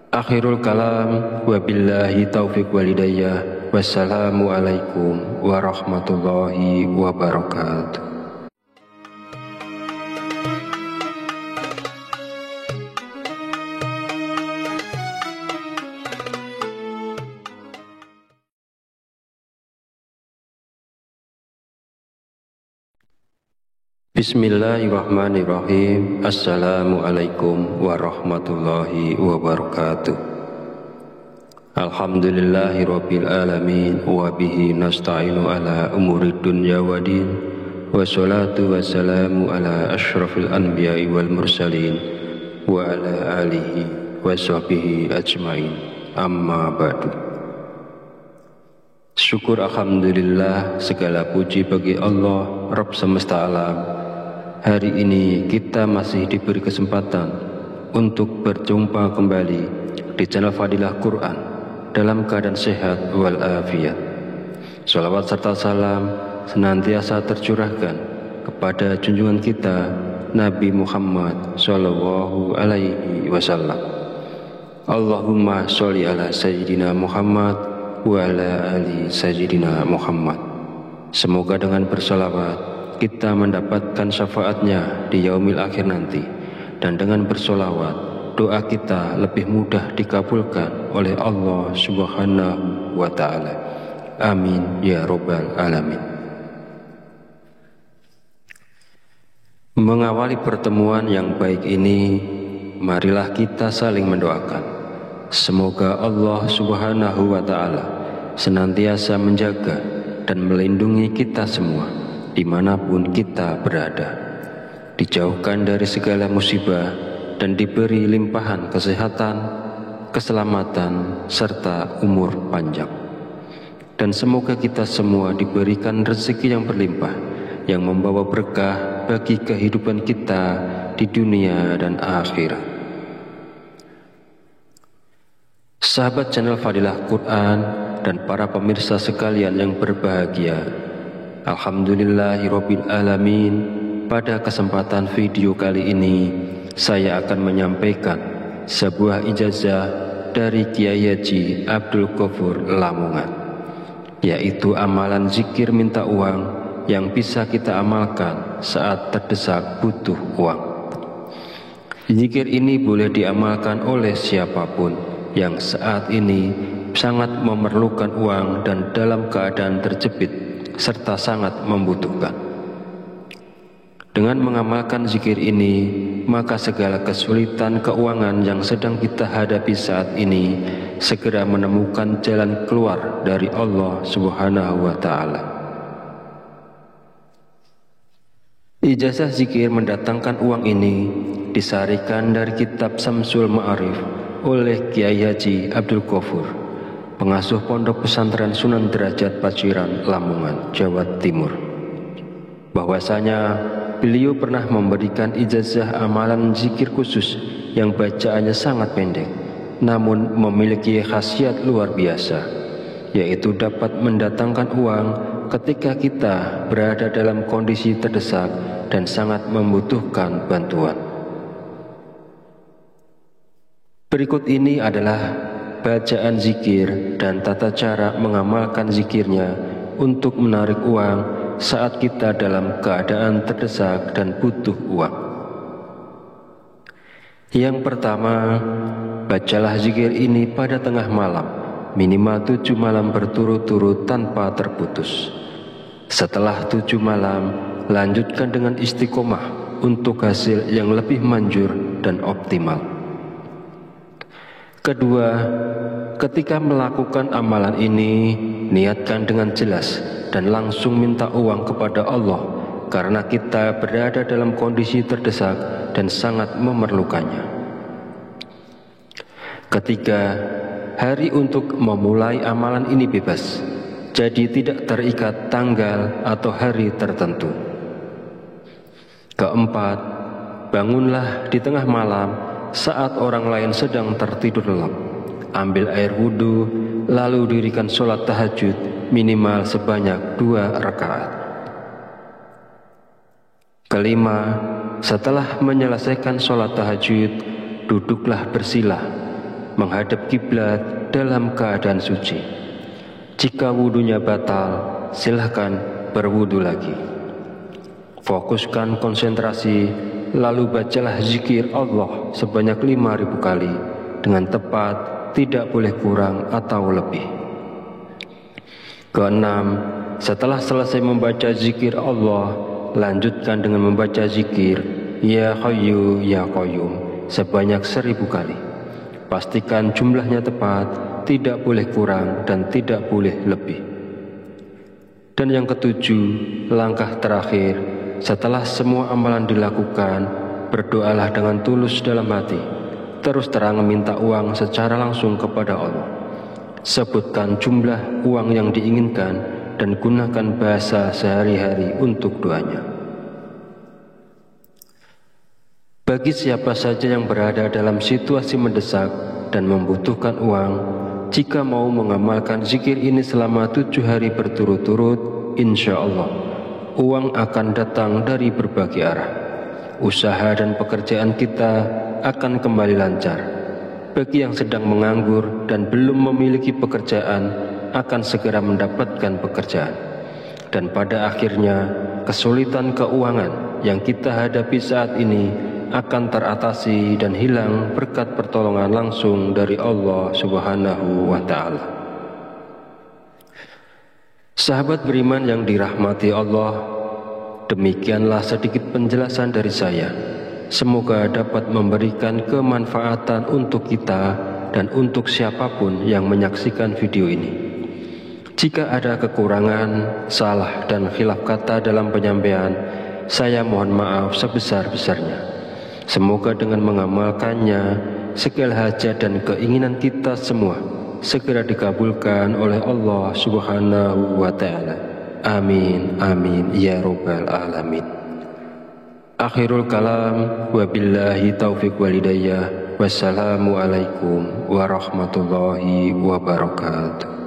Akhirul kalam, wabillahi taufiq walidayah. Wassalamualaikum warahmatullahi wabarakatuh. Bismillahirrahmanirrahim. Assalamualaikum warahmatullahi wabarakatuh. Alhamdulillahirabbil alamin wa bihi nasta'inu ala umuri dunya waddin. Wassalatu wassalamu ala asyrafil anbiya'i wal mursalin wa ala alihi wa sahbihi ajmain. Amma ba'du. Syukur alhamdulillah, segala puji bagi Allah Rabb semesta alam. Hari ini kita masih diberi kesempatan untuk berjumpa kembali di channel Fadilah Quran dalam keadaan sehat walafiat. Salawat serta salam senantiasa tercurahkan kepada junjungan kita Nabi Muhammad sallallahu alaihi wasallam. Allahumma sholli ala sayyidina Muhammad wa ala ali sayyidina Muhammad. Semoga dengan bersolawat kita mendapatkan syafaatnya di yaumil akhir nanti, dan dengan bersolawat doa kita lebih mudah dikabulkan oleh Allah Subhanahu wa Ta'ala. Amin ya Rabbal Alamin. Mengawali pertemuan yang baik ini, marilah kita saling mendoakan. Semoga Allah Subhanahu wa Ta'ala senantiasa menjaga dan melindungi kita semua dimanapun kita berada, dijauhkan dari segala musibah dan diberi limpahan kesehatan, keselamatan, serta umur panjang. Dan semoga kita semua diberikan rezeki yang berlimpah, yang membawa berkah bagi kehidupan kita di dunia dan akhirat. Sahabat channel Fadilah Quran dan para pemirsa sekalian yang berbahagia, alhamdulillahirabbil alamin. Pada kesempatan video kali ini saya akan menyampaikan sebuah ijazah dari Kiai Haji Abdul Ghafur Lamongan, yaitu amalan zikir minta uang yang bisa kita amalkan saat terdesak butuh uang. Zikir ini boleh diamalkan oleh siapapun yang saat ini sangat memerlukan uang dan dalam keadaan terjepit serta sangat membutuhkan. Dengan mengamalkan zikir ini, maka segala kesulitan keuangan yang sedang kita hadapi saat ini segera menemukan jalan keluar dari Allah Subhanahu wa Ta'ala. Ijazah zikir mendatangkan uang ini disarikan dari kitab Samsul Ma'arif oleh Kiai Haji Abdul Ghafur, pengasuh Pondok Pesantren Sunan Derajat Paciran, Lamongan, Jawa Timur. Bahwasanya beliau pernah memberikan ijazah amalan zikir khusus yang bacaannya sangat pendek, namun memiliki khasiat luar biasa, yaitu dapat mendatangkan uang ketika kita berada dalam kondisi terdesak dan sangat membutuhkan bantuan. Berikut ini adalah bacaan zikir dan tata cara mengamalkan zikirnya untuk menarik uang saat kita dalam keadaan terdesak dan butuh uang. Yang pertama, bacalah zikir ini pada tengah malam, minimal 7 malam berturut-turut tanpa terputus. Setelah 7 malam, lanjutkan dengan istiqomah untuk hasil yang lebih manjur dan optimal. Kedua, ketika melakukan amalan ini, niatkan dengan jelas dan langsung minta uang kepada Allah, karena kita berada dalam kondisi terdesak dan sangat memerlukannya. Ketiga, hari untuk memulai amalan ini bebas, jadi tidak terikat tanggal atau hari tertentu. Keempat, bangunlah di tengah malam saat orang lain sedang tertidur lelap. ambil air wudhu, lalu dirikan sholat tahajud minimal sebanyak 2 rakaat. Kelima, setelah menyelesaikan sholat tahajud, duduklah bersila, menghadap kiblat dalam keadaan suci. Jika wudhunya batal, silahkan berwudhu lagi. Fokuskan konsentrasi, lalu bacalah zikir Allah sebanyak 5.000 kali dengan tepat, tidak boleh kurang atau lebih. Keenam, setelah selesai membaca zikir Allah, lanjutkan dengan membaca zikir Ya Hayyu Ya Qayyum sebanyak 1.000 kali. Pastikan jumlahnya tepat, tidak boleh kurang dan tidak boleh lebih. Dan yang ketujuh, langkah terakhir, setelah semua amalan dilakukan, berdoalah dengan tulus dalam hati. Terus terang meminta uang secara langsung kepada Allah. Sebutkan jumlah uang yang diinginkan dan gunakan bahasa sehari-hari untuk doanya. Bagi siapa saja yang berada dalam situasi mendesak dan membutuhkan uang, jika mau mengamalkan zikir ini selama 7 hari berturut-turut, insya Allah uang akan datang dari berbagai arah. Usaha dan pekerjaan kita akan kembali lancar. Bagi yang sedang menganggur dan belum memiliki pekerjaan, akan segera mendapatkan pekerjaan. Dan pada akhirnya, kesulitan keuangan yang kita hadapi saat ini akan teratasi dan hilang berkat pertolongan langsung dari Allah Subhanahu wa Ta'ala. Sahabat beriman yang dirahmati Allah, demikianlah sedikit penjelasan dari saya. Semoga dapat memberikan kemanfaatan untuk kita dan untuk siapapun yang menyaksikan video ini. Jika ada kekurangan, salah dan khilaf kata dalam penyampaian, saya mohon maaf sebesar-besarnya. Semoga dengan mengamalkannya, segala hajat dan keinginan kita semua segera dikabulkan oleh Allah Subhanahu wa Ta'ala. Amin, amin, ya Rabbal Alamin. Akhirul kalam, wabillahi taufiq walidayah. Wassalamualaikum warahmatullahi wabarakatuh.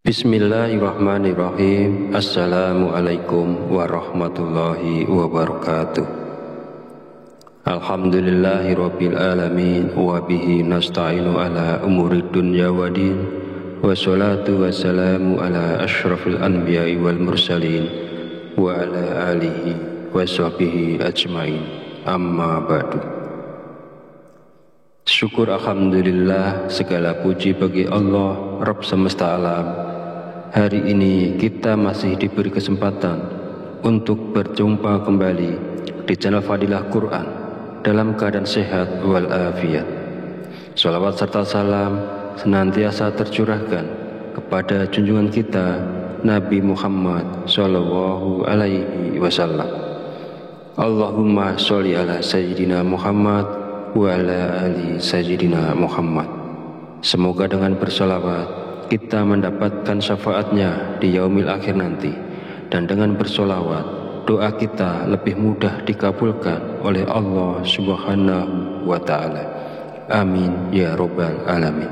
Bismillahirrahmanirrahim. Assalamualaikum warahmatullahi wabarakatuh. Alhamdulillahirabbil alamin wa bihi nasta'inu ala umurid dunya waddin. Wassalatu wassalamu ala asyrafil anbiya'i wal mursalin wa ala alihi wa sahbihi ajmain. Amma ba'du. Syukur alhamdulillah, segala puji bagi Allah Rabb semesta alam. Hari ini kita masih diberi kesempatan untuk berjumpa kembali di channel Fadilah Quran dalam keadaan sehat walafiat. Salawat serta salam senantiasa tercurahkan kepada junjungan kita Nabi Muhammad sallallahu alaihi wasallam. Allahumma sholli ala sayyidina Muhammad wa ala ali sayyidina Muhammad. Semoga dengan bersolawat kita mendapatkan syafaatnya di yaumil akhir nanti, dan dengan bersolawat doa kita lebih mudah dikabulkan oleh Allah Subhanahu wa Ta'ala. Amin ya Rabbal Alamin.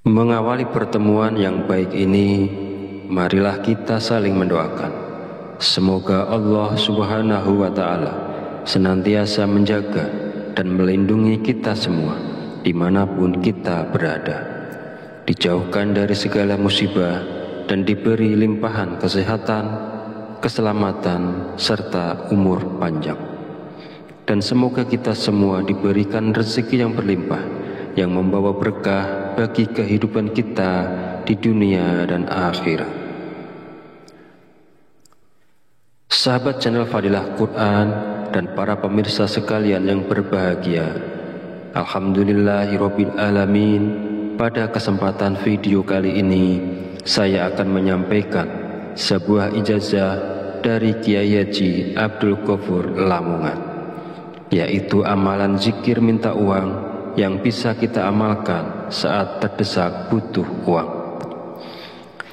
Mengawali pertemuan yang baik ini, marilah kita saling mendoakan. Semoga Allah Subhanahu wa Ta'ala senantiasa menjaga dan melindungi kita semua dimanapun kita berada, dijauhkan dari segala musibah dan diberi limpahan kesehatan, keselamatan, serta umur panjang. Dan semoga kita semua diberikan rezeki yang berlimpah, yang membawa berkah bagi kehidupan kita di dunia dan akhirat. Sahabat channel Fadilah Quran dan para pemirsa sekalian yang berbahagia, alhamdulillahirabbil alamin. Pada kesempatan video kali ini, saya akan menyampaikan sebuah ijazah dari Kiai Haji Abdul Ghafur Lamongan. yaitu amalan zikir minta uang yang bisa kita amalkan saat terdesak butuh uang.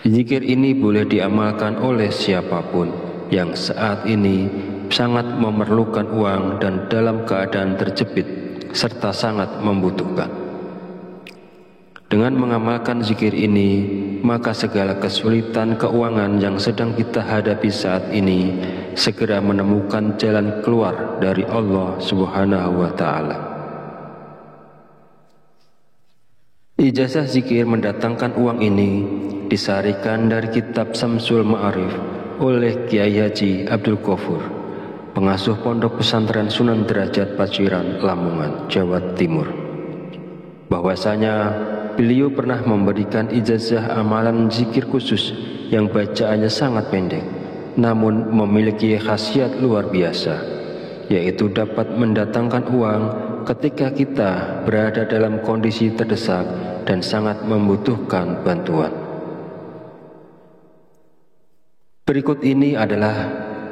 Zikir ini boleh diamalkan oleh siapapun yang saat ini sangat memerlukan uang dan dalam keadaan terjepit serta sangat membutuhkan. Dengan mengamalkan zikir ini, maka segala kesulitan keuangan yang sedang kita hadapi saat ini segera menemukan jalan keluar dari Allah Subhanahu wa Ta'ala. Ijazah zikir mendatangkan uang ini disarikan dari kitab Samsul Ma'arif oleh Kiai Haji Abdul Ghafur, pengasuh Pondok Pesantren Sunan Derajat Paciran, Lamongan, Jawa Timur. Bahwasanya beliau pernah memberikan ijazah amalan zikir khusus yang bacaannya sangat pendek, namun memiliki khasiat luar biasa, yaitu dapat mendatangkan uang ketika kita berada dalam kondisi terdesak dan sangat membutuhkan bantuan. Berikut ini adalah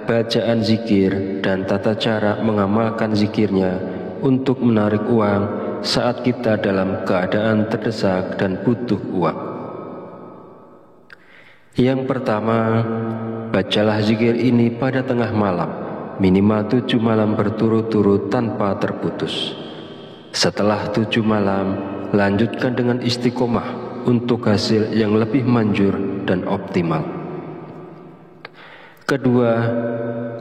bacaan zikir dan tata cara mengamalkan zikirnya untuk menarik uang saat kita dalam keadaan terdesak dan butuh uang. Yang pertama, bacalah zikir ini pada tengah malam, minimal 7 malam berturut-turut tanpa terputus. Setelah 7 malam, lanjutkan dengan istiqomah untuk hasil yang lebih manjur dan optimal. Kedua,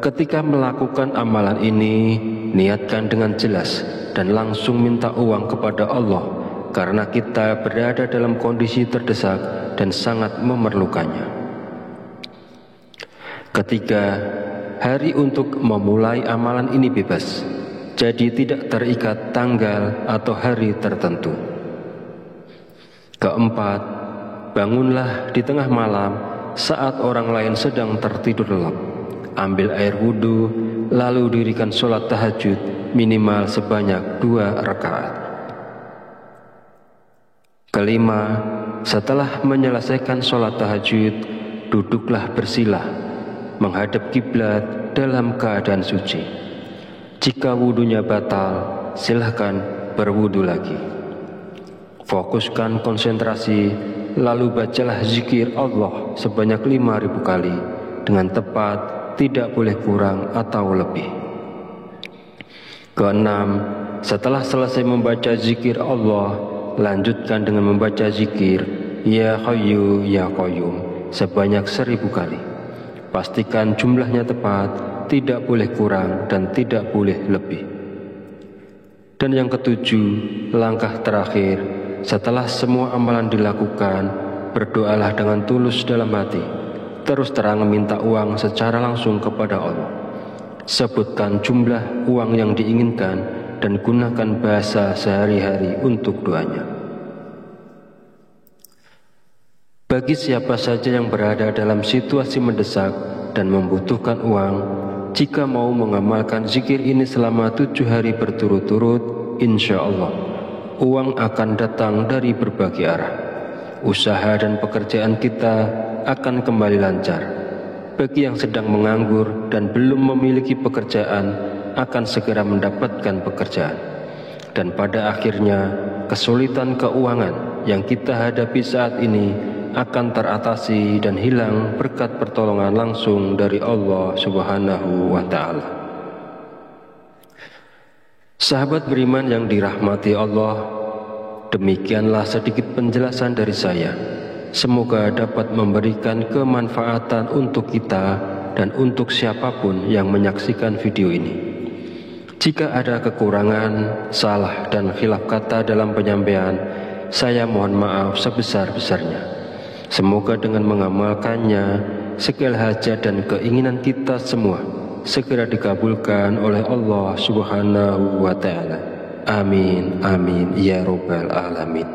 ketika melakukan amalan ini, niatkan dengan jelas dan langsung minta uang kepada Allah karena kita berada dalam kondisi terdesak dan sangat memerlukannya. Ketiga, hari untuk memulai amalan ini bebas, jadi tidak terikat tanggal atau hari tertentu. Keempat, bangunlah di tengah malam saat orang lain sedang tertidur lelap. Ambil air wudhu, lalu dirikan sholat tahajud minimal sebanyak 2 rakaat. Kelima, setelah menyelesaikan sholat tahajud, duduklah bersilah, menghadap kiblat dalam keadaan suci. Jika wudhunya batal, silahkan berwudhu lagi. Fokuskan konsentrasi, lalu bacalah zikir Allah sebanyak 5.000 kali dengan tepat, tidak boleh kurang atau lebih. Keenam, setelah selesai membaca zikir Allah, lanjutkan dengan membaca zikir Ya Hayyu Ya Qayyum sebanyak 1.000 kali. Pastikan jumlahnya tepat, tidak boleh kurang dan tidak boleh lebih. Dan yang ketujuh, langkah terakhir, setelah semua amalan dilakukan, berdoalah dengan tulus dalam hati. Terus terang meminta uang secara langsung kepada Allah. Sebutkan jumlah uang yang diinginkan dan gunakan bahasa sehari-hari untuk doanya. Bagi siapa saja yang berada dalam situasi mendesak dan membutuhkan uang, jika mau mengamalkan zikir ini selama 7 hari berturut-turut, insya Allah uang akan datang dari berbagai arah. Usaha dan pekerjaan kita akan kembali lancar. Bagi yang sedang menganggur dan belum memiliki pekerjaan, akan segera mendapatkan pekerjaan. Dan pada akhirnya, kesulitan keuangan yang kita hadapi saat ini akan teratasi dan hilang berkat pertolongan langsung dari Allah Subhanahu wa Ta'ala. Sahabat beriman yang dirahmati Allah, demikianlah sedikit penjelasan dari saya. Semoga dapat memberikan kemanfaatan untuk kita dan untuk siapapun yang menyaksikan video ini. Jika ada kekurangan, salah dan khilaf kata dalam penyampaian, saya mohon maaf sebesar-besarnya. Semoga dengan mengamalkannya, segala hajat dan keinginan kita semua segera dikabulkan oleh Allah Subhanahu wa Ta'ala. Amin, amin, ya Rabbal Alamin.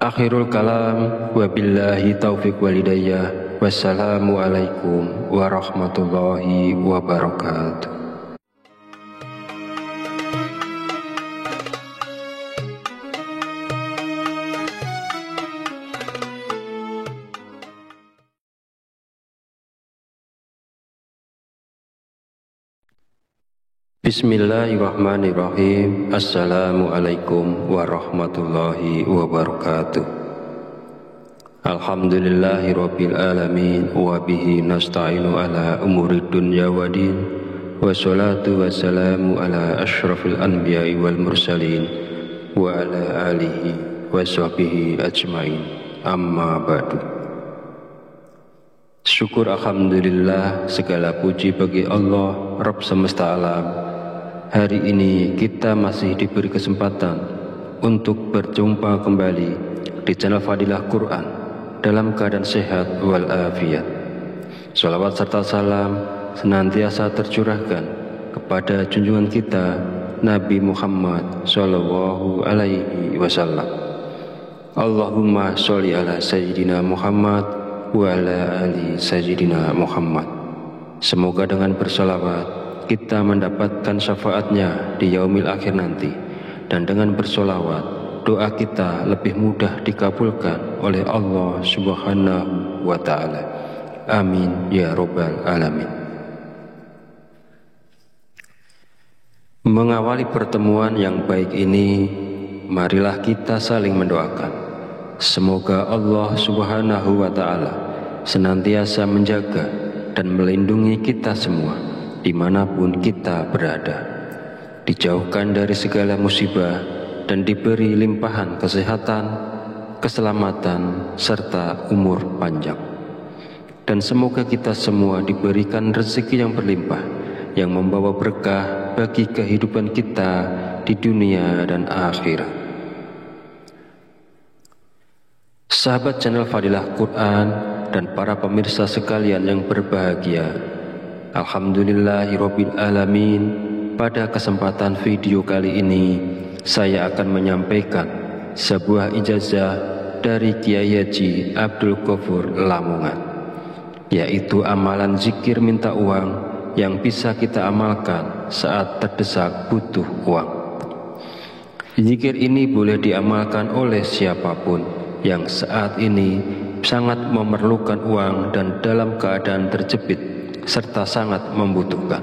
Akhirul kalam, wabillahi taufiq walhidayah. Wassalamualaikum warahmatullahi wabarakatuh. Bismillahirrahmanirrahim. Assalamualaikum warahmatullahi wabarakatuh. Alhamdulillahirabbil alamin wa bihi nasta'inu ala umuri dunya waddin. Wassalatu wassalamu ala asyrafil anbiya'i wal mursalin wa ala alihi wa sahbihi ajmain. Amma ba'du. Syukur alhamdulillah, segala puji bagi Allah Rabb semesta alam. Hari ini kita masih diberi kesempatan untuk berjumpa kembali di channel Fadilah Quran dalam keadaan sehat walafiat. Shalawat serta salam senantiasa tercurahkan kepada junjungan kita Nabi Muhammad Sallallahu Alaihi Wasallam. Allahumma sholli ala Sayyidina Muhammad wa ala ali Sayyidina Muhammad. Semoga dengan bersolawat kita mendapatkan syafaatnya di yaumil akhir nanti, dan dengan bersolawat doa kita lebih mudah dikabulkan oleh Allah Subhanahu wa ta'ala. Amin ya Rabbal Alamin. Mengawali pertemuan yang baik ini, marilah kita saling mendoakan. Semoga Allah Subhanahu wa ta'ala senantiasa menjaga dan melindungi kita semua dimanapun kita berada, dijauhkan dari segala musibah dan diberi limpahan kesehatan, keselamatan, serta umur panjang. Dan semoga kita semua diberikan rezeki yang berlimpah, yang membawa berkah bagi kehidupan kita di dunia dan akhirat. Sahabat channel Fadilah Quran dan para pemirsa sekalian yang berbahagia, alhamdulillahirabbil alamin. Pada kesempatan video kali ini saya akan menyampaikan sebuah ijazah dari Kiai Haji Abdul Ghafur Lamongan, yaitu amalan zikir minta uang yang bisa kita amalkan saat terdesak butuh uang. Zikir ini boleh diamalkan oleh siapapun yang saat ini sangat memerlukan uang dan dalam keadaan terjepit serta sangat membutuhkan.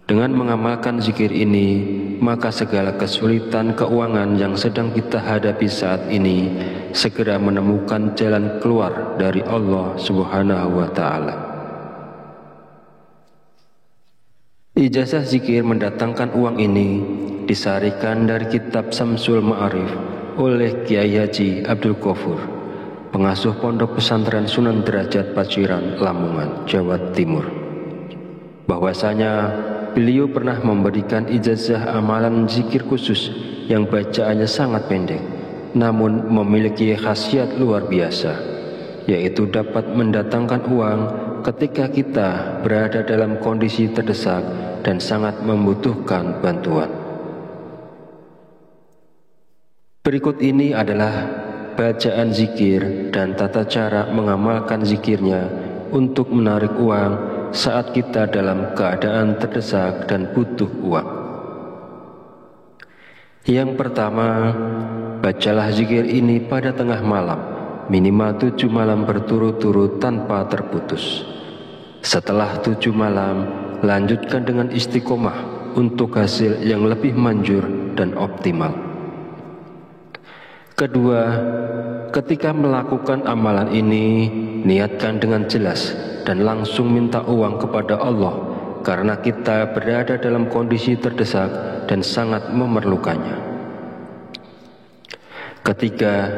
Dengan mengamalkan zikir ini, maka segala kesulitan keuangan yang sedang kita hadapi saat ini segera menemukan jalan keluar dari Allah Subhanahu wa ta'ala. Ijazah zikir mendatangkan uang ini disarikan dari kitab Samsul Ma'arif oleh Kiai Haji Abdul Ghafur, pengasuh Pondok Pesantren Sunan Derajat Paciran, Lamongan, Jawa Timur. Bahwasanya beliau pernah memberikan ijazah amalan zikir khusus yang bacaannya sangat pendek, namun memiliki khasiat luar biasa, yaitu dapat mendatangkan uang ketika kita berada dalam kondisi terdesak dan sangat membutuhkan bantuan. Berikut ini adalah bacaan zikir dan tata cara mengamalkan zikirnya untuk menarik uang saat kita dalam keadaan terdesak dan butuh uang. Yang pertama, bacalah zikir ini pada tengah malam, minimal 7 malam berturut-turut tanpa terputus. Setelah 7 malam, lanjutkan dengan istiqomah untuk hasil yang lebih manjur dan optimal. Kedua, ketika melakukan amalan ini, niatkan dengan jelas dan langsung minta uang kepada Allah, karena kita berada dalam kondisi terdesak dan sangat memerlukannya. Ketiga,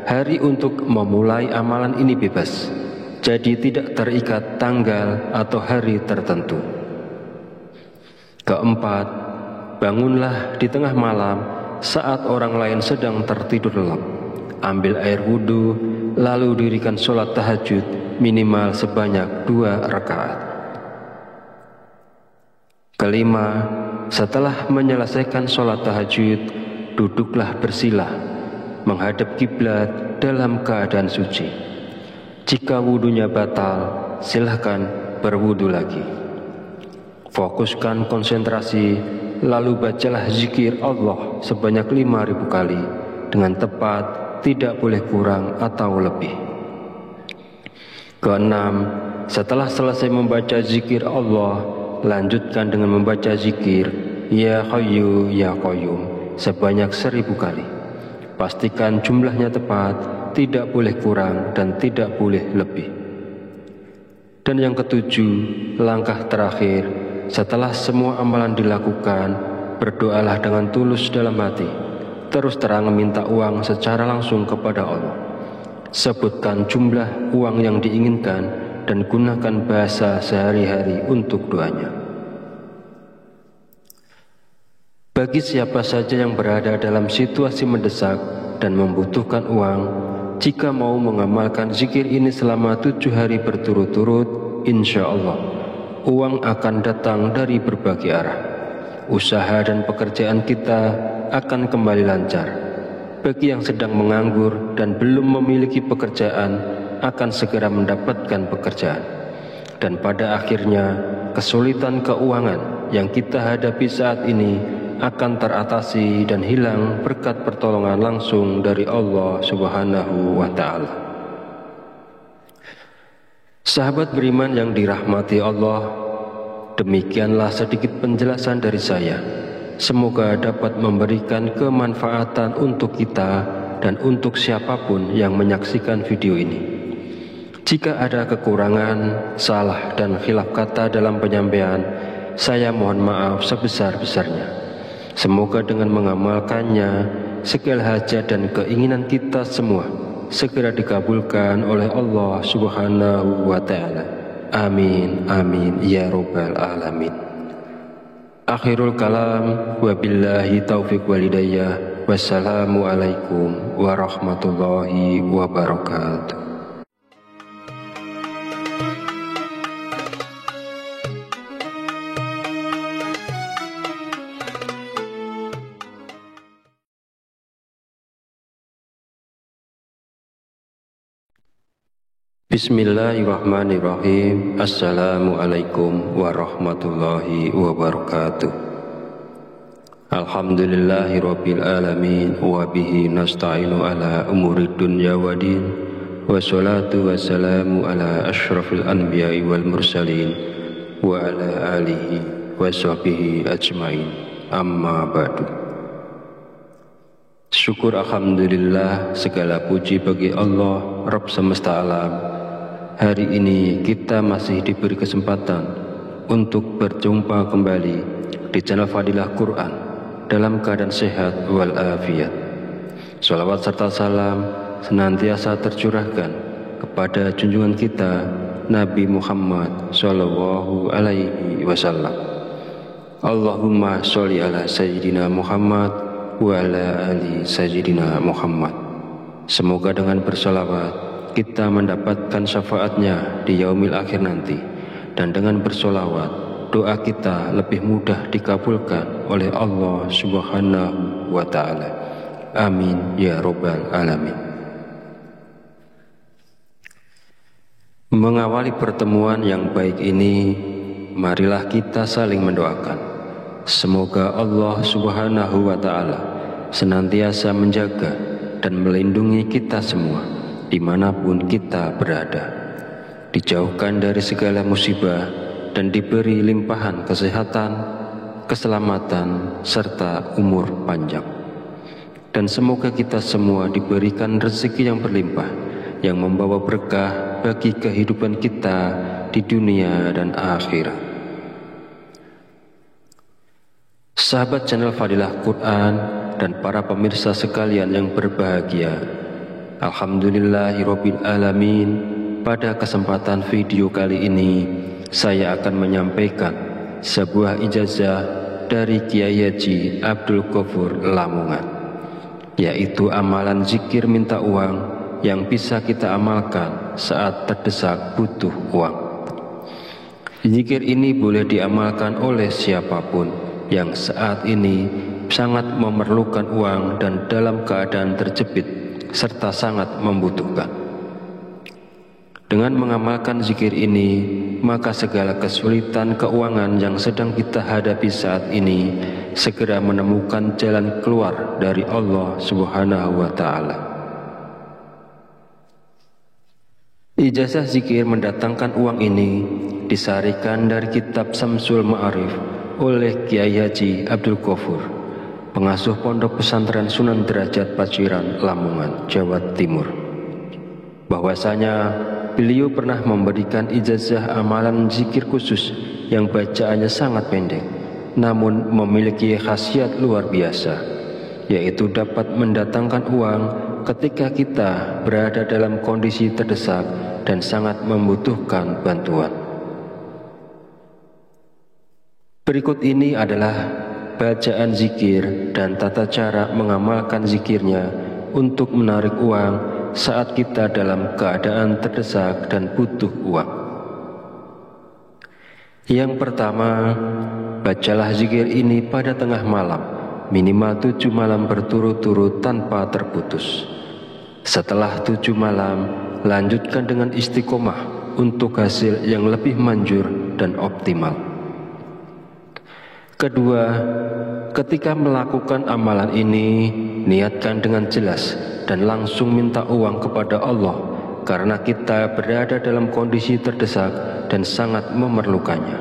hari untuk memulai amalan ini bebas, jadi tidak terikat tanggal atau hari tertentu. Keempat, bangunlah di tengah malam saat orang lain sedang tertidur lelap. Ambil air wudhu, lalu dirikan sholat tahajud minimal sebanyak 2 rakaat. Kelima, setelah menyelesaikan sholat tahajud, duduklah bersila, menghadap kiblat dalam keadaan suci. Jika wudhunya batal, silahkan berwudhu lagi. Fokuskan konsentrasi, lalu bacalah zikir Allah sebanyak 5.000 kali dengan tepat, tidak boleh kurang atau lebih. Keenam, setelah selesai membaca zikir Allah, lanjutkan dengan membaca zikir Ya Hayyu Ya Qayyum sebanyak 1000 kali. Pastikan jumlahnya tepat, tidak boleh kurang dan tidak boleh lebih. Dan yang ketujuh, langkah terakhir, setelah semua amalan dilakukan, berdoalah dengan tulus dalam hati, terus terang meminta uang secara langsung kepada Allah. Sebutkan jumlah uang yang diinginkan dan gunakan bahasa sehari-hari untuk doanya. Bagi siapa saja yang berada dalam situasi mendesak dan membutuhkan uang, jika mau mengamalkan zikir ini selama 7 hari berturut-turut, insya Allah uang akan datang dari berbagai arah. Usaha dan pekerjaan kita akan kembali lancar. Bagi yang sedang menganggur dan belum memiliki pekerjaan, akan segera mendapatkan pekerjaan. Dan pada akhirnya, kesulitan keuangan yang kita hadapi saat ini akan teratasi dan hilang berkat pertolongan langsung dari Allah Subhanahu wa Ta'ala. Sahabat beriman yang dirahmati Allah, demikianlah sedikit penjelasan dari saya. Semoga dapat memberikan kemanfaatan untuk kita dan untuk siapapun yang menyaksikan video ini. Jika ada kekurangan, salah dan khilaf kata dalam penyampaian, saya mohon maaf sebesar-besarnya. Semoga dengan mengamalkannya, segala hajat dan keinginan kita semua segera dikabulkan oleh Allah Subhanahu wa Ta'ala. Amin, amin, ya Rabbal Alamin. Akhirul kalam, wabillahi taufiq walidayah. Wassalamualaikum warahmatullahi wabarakatuh. Bismillahirrahmanirrahim. Assalamualaikum warahmatullahi wabarakatuh. Alhamdulillahirabbil alamin wa bihi nasta'inu ala umuri dunya waddin. Wassalatu wassalamu ala asyrafil anbiya'i wal mursalin wa ala alihi wa sahbihi ajmain. Amma ba'du. Syukur alhamdulillah, segala puji bagi Allah Rabb semesta alam. Hari ini kita masih diberi kesempatan untuk berjumpa kembali di channel Fadilah Quran dalam keadaan sehat walafiat. Salawat serta salam senantiasa tercurahkan kepada junjungan kita Nabi Muhammad Sallallahu Alaihi Wasallam. Allahumma sholli ala Sayyidina Muhammad wa ala ali Sayyidina Muhammad. Semoga dengan bersolawat kita mendapatkan syafaatnya di yaumil akhir nanti, dan dengan bersolawat doa kita lebih mudah dikabulkan oleh Allah Subhanahu wa Ta'ala. Amin ya Rabbal Alamin. Mengawali pertemuan yang baik ini, marilah kita saling mendoakan. Semoga Allah Subhanahu wa Ta'ala senantiasa menjaga dan melindungi kita semua dimanapun kita berada, dijauhkan dari segala musibah dan diberi limpahan kesehatan, keselamatan, serta umur panjang. Dan semoga kita semua diberikan rezeki yang berlimpah, yang membawa berkah bagi kehidupan kita di dunia dan akhirat. Sahabat channel Fadilah Quran dan para pemirsa sekalian yang berbahagia, alhamdulillahirabbil alamin. Pada kesempatan video kali ini, saya akan menyampaikan sebuah ijazah dari Kiai Haji Abdul Ghafur Lamongan, yaitu amalan zikir minta uang yang bisa kita amalkan saat terdesak butuh uang. Zikir ini boleh diamalkan oleh siapapun yang saat ini sangat memerlukan uang dan dalam keadaan terjepit serta sangat membutuhkan. Dengan mengamalkan zikir ini, maka segala kesulitan keuangan yang sedang kita hadapi saat ini segera menemukan jalan keluar dari Allah Subhanahu wa Ta'ala. Ijazah zikir mendatangkan uang ini disarikan dari kitab Samsul Ma'arif oleh Kiai Haji Abdul Ghafur, pengasuh Pondok Pesantren Sunan Derajat Paciran, Lamongan, Jawa Timur, bahwasanya beliau pernah memberikan ijazah amalan zikir khusus yang bacaannya sangat pendek, namun memiliki khasiat luar biasa, yaitu dapat mendatangkan uang ketika kita berada dalam kondisi terdesak dan sangat membutuhkan bantuan. Berikut ini adalah bacaan zikir dan tata cara mengamalkan zikirnya untuk menarik uang saat kita dalam keadaan terdesak dan butuh uang. Yang pertama, bacalah zikir ini pada tengah malam, minimal 7 malam berturut-turut tanpa terputus. Setelah 7 malam, lanjutkan dengan istiqomah untuk hasil yang lebih manjur dan optimal. Kedua, ketika melakukan amalan ini, niatkan dengan jelas dan langsung minta uang kepada Allah, karena kita berada dalam kondisi terdesak dan sangat memerlukannya.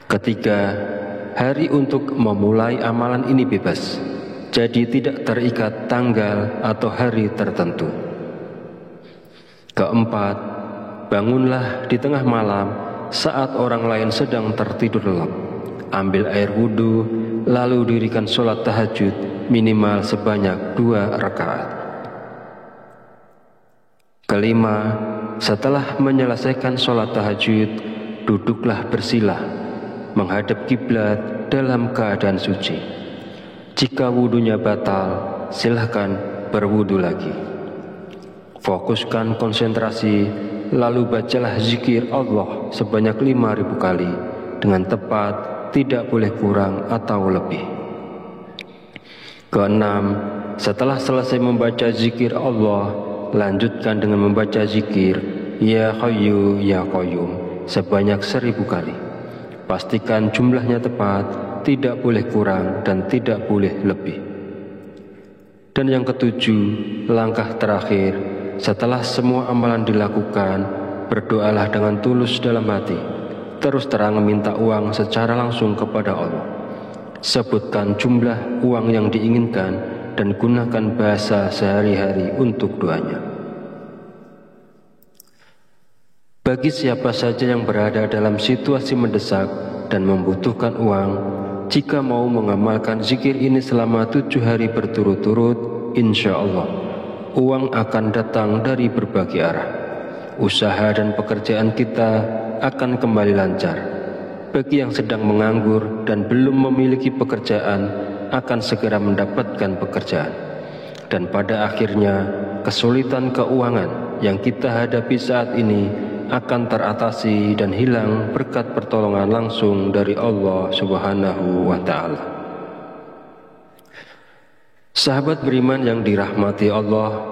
Ketiga, hari untuk memulai amalan ini bebas, jadi tidak terikat tanggal atau hari tertentu. Keempat, bangunlah di tengah malam saat orang lain sedang tertidur lelap. Ambil air wudhu, lalu dirikan sholat tahajud minimal sebanyak 2 rakaat. Kelima, setelah menyelesaikan sholat tahajud, duduklah bersila, menghadap kiblat dalam keadaan suci. Jika wudhunya batal, silahkan berwudhu lagi. Fokuskan konsentrasi, lalu bacalah zikir Allah sebanyak 5.000 kali dengan tepat, tidak boleh kurang atau lebih. Keenam, setelah selesai membaca zikir Allah, lanjutkan dengan membaca zikir Ya Hayyu Ya Qayyum sebanyak 1.000 kali. Pastikan jumlahnya tepat, tidak boleh kurang dan tidak boleh lebih. Dan yang ketujuh, langkah terakhir, setelah semua amalan dilakukan, berdoalah dengan tulus dalam hati, terus terang minta uang secara langsung kepada Allah. Sebutkan jumlah uang yang diinginkan dan gunakan bahasa sehari-hari untuk doanya. Bagi siapa saja yang berada dalam situasi mendesak dan membutuhkan uang, jika mau mengamalkan zikir ini selama 7 hari berturut-turut, insya Allah uang akan datang dari berbagai arah. Usaha dan pekerjaan kita akan kembali lancar. Bagi yang sedang menganggur dan belum memiliki pekerjaan, akan segera mendapatkan pekerjaan. Dan pada akhirnya, kesulitan keuangan yang kita hadapi saat ini akan teratasi dan hilang berkat pertolongan langsung dari Allah Subhanahu wa Ta'ala. Sahabat beriman yang dirahmati Allah,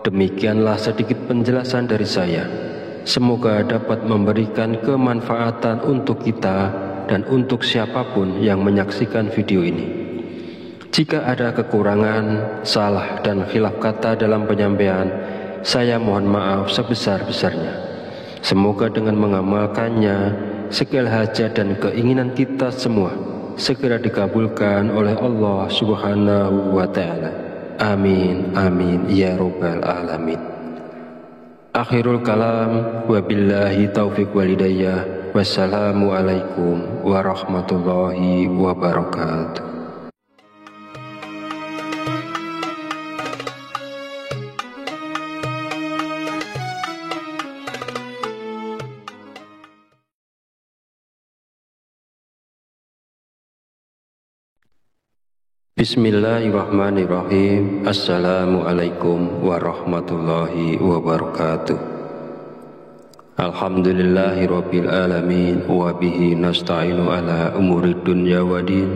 demikianlah sedikit penjelasan dari saya. Semoga dapat memberikan kemanfaatan untuk kita dan untuk siapapun yang menyaksikan video ini. Jika ada kekurangan, salah dan khilaf kata dalam penyampaian, saya mohon maaf sebesar-besarnya. Semoga dengan mengamalkannya, segala hajat dan keinginan kita semua segera dikabulkan oleh Allah Subhanahu wa Ta'ala. Amin, amin, ya Rabbal Alamin. Akhirul kalam, wabillahi taufiq walidayah. Wassalamualaikum warahmatullahi wabarakatuh. Bismillahirrahmanirrahim. Assalamualaikum warahmatullahi wabarakatuh. Alhamdulillahirabbil alamin wa bihi nasta'inu ala umurid dunya waddin.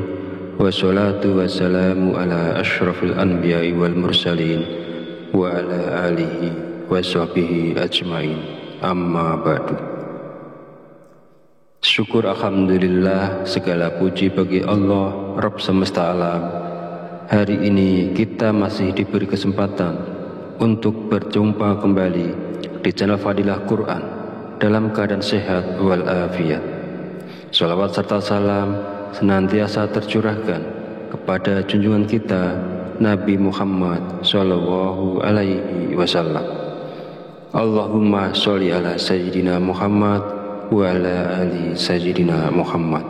Wassalatu wassalamu ala asyrafil anbiya'i wal mursalin wa ala alihi wa sahbihi ajmain. Amma ba'du. Syukur alhamdulillah, segala puji bagi Allah Rabb semesta alam. Hari ini kita masih diberi kesempatan untuk berjumpa kembali di channel Fadilah Quran, dalam keadaan sehat walafiat. Shalawat serta salam senantiasa tercurahkan kepada junjungan kita Nabi Muhammad Sallallahu Alaihi Wasallam. Allahumma sholli ala Sayyidina Muhammad wa ala ali Sayyidina Muhammad.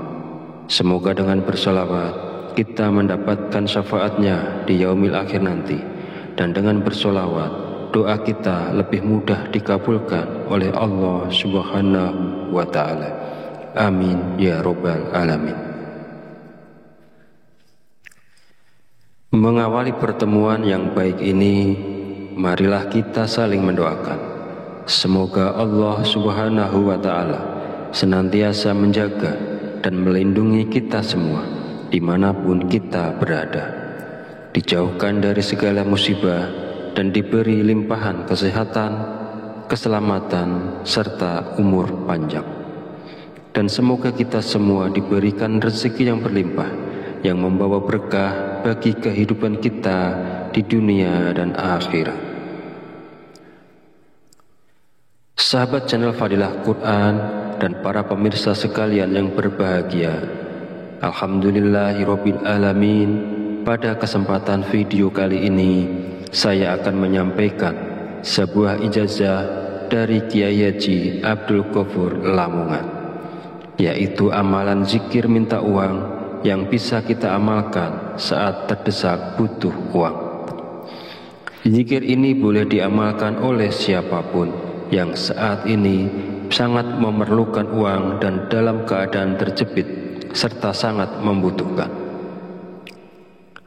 Semoga dengan bersolawat kita mendapatkan syafaatnya di yaumil akhir nanti, dan dengan bersolawat doa kita lebih mudah dikabulkan oleh Allah Subhanahu wa Ta'ala. Amin ya Rabbal Alamin. Mengawali pertemuan yang baik ini, marilah kita saling mendoakan. Semoga Allah Subhanahu wa Ta'ala senantiasa menjaga dan melindungi kita semua dimanapun kita berada, dijauhkan dari segala musibah dan diberi limpahan kesehatan, keselamatan, serta umur panjang. Dan semoga kita semua diberikan rezeki yang berlimpah, yang membawa berkah bagi kehidupan kita di dunia dan akhirat. Sahabat channel Fadilah Quran dan para pemirsa sekalian yang berbahagia, Alhamdulillahirabbil alamin. Pada kesempatan video kali ini saya akan menyampaikan sebuah ijazah dari Kiai Haji Abdul Ghafur Lamongan, yaitu amalan zikir minta uang yang bisa kita amalkan saat terdesak butuh uang. Zikir ini boleh diamalkan oleh siapapun yang saat ini sangat memerlukan uang dan dalam keadaan terjepit serta sangat membutuhkan.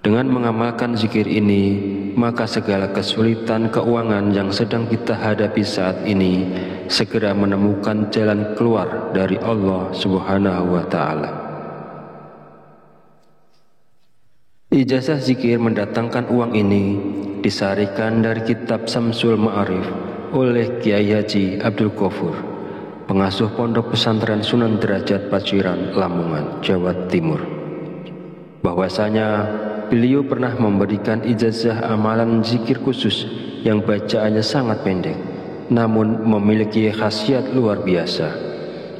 Dengan mengamalkan zikir ini, maka segala kesulitan keuangan yang sedang kita hadapi saat ini segera menemukan jalan keluar dari Allah Subhanahu wa Ta'ala. Ijazah zikir mendatangkan uang ini disarikan dari kitab Samsul Ma'arif oleh Kiai Haji Abdul Ghafur, pengasuh Pondok Pesantren Sunan Derajat Paciran, Lamongan, Jawa Timur. Bahwasanya beliau pernah memberikan ijazah amalan zikir khusus yang bacaannya sangat pendek, namun memiliki khasiat luar biasa,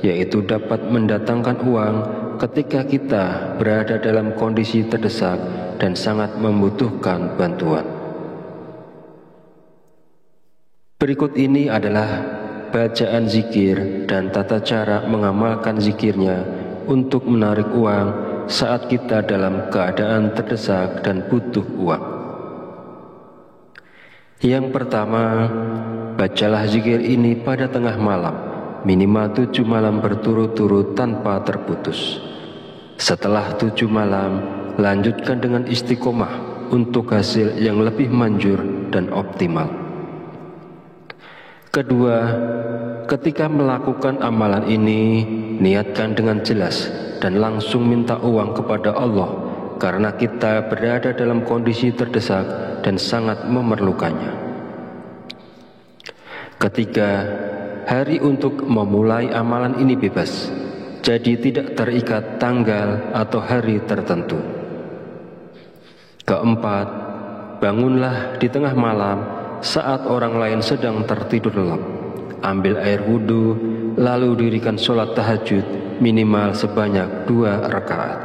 yaitu dapat mendatangkan uang ketika kita berada dalam kondisi terdesak dan sangat membutuhkan bantuan. Berikut ini adalah bacaan zikir dan tata cara mengamalkan zikirnya untuk menarik uang saat kita dalam keadaan terdesak dan butuh uang. Yang pertama, bacalah zikir ini pada tengah malam, minimal 7 malam berturut-turut tanpa terputus. Setelah 7 malam, lanjutkan dengan istiqomah untuk hasil yang lebih manjur dan optimal. Kedua, ketika melakukan amalan ini, niatkan dengan jelas dan langsung minta uang kepada Allah, karena kita berada dalam kondisi terdesak dan sangat memerlukannya. Ketiga, hari untuk memulai amalan ini bebas, jadi tidak terikat tanggal atau hari tertentu. Keempat, bangunlah di tengah malam saat orang lain sedang tertidur lelap. Ambil air wudhu, lalu dirikan sholat tahajud minimal sebanyak 2 rakaat.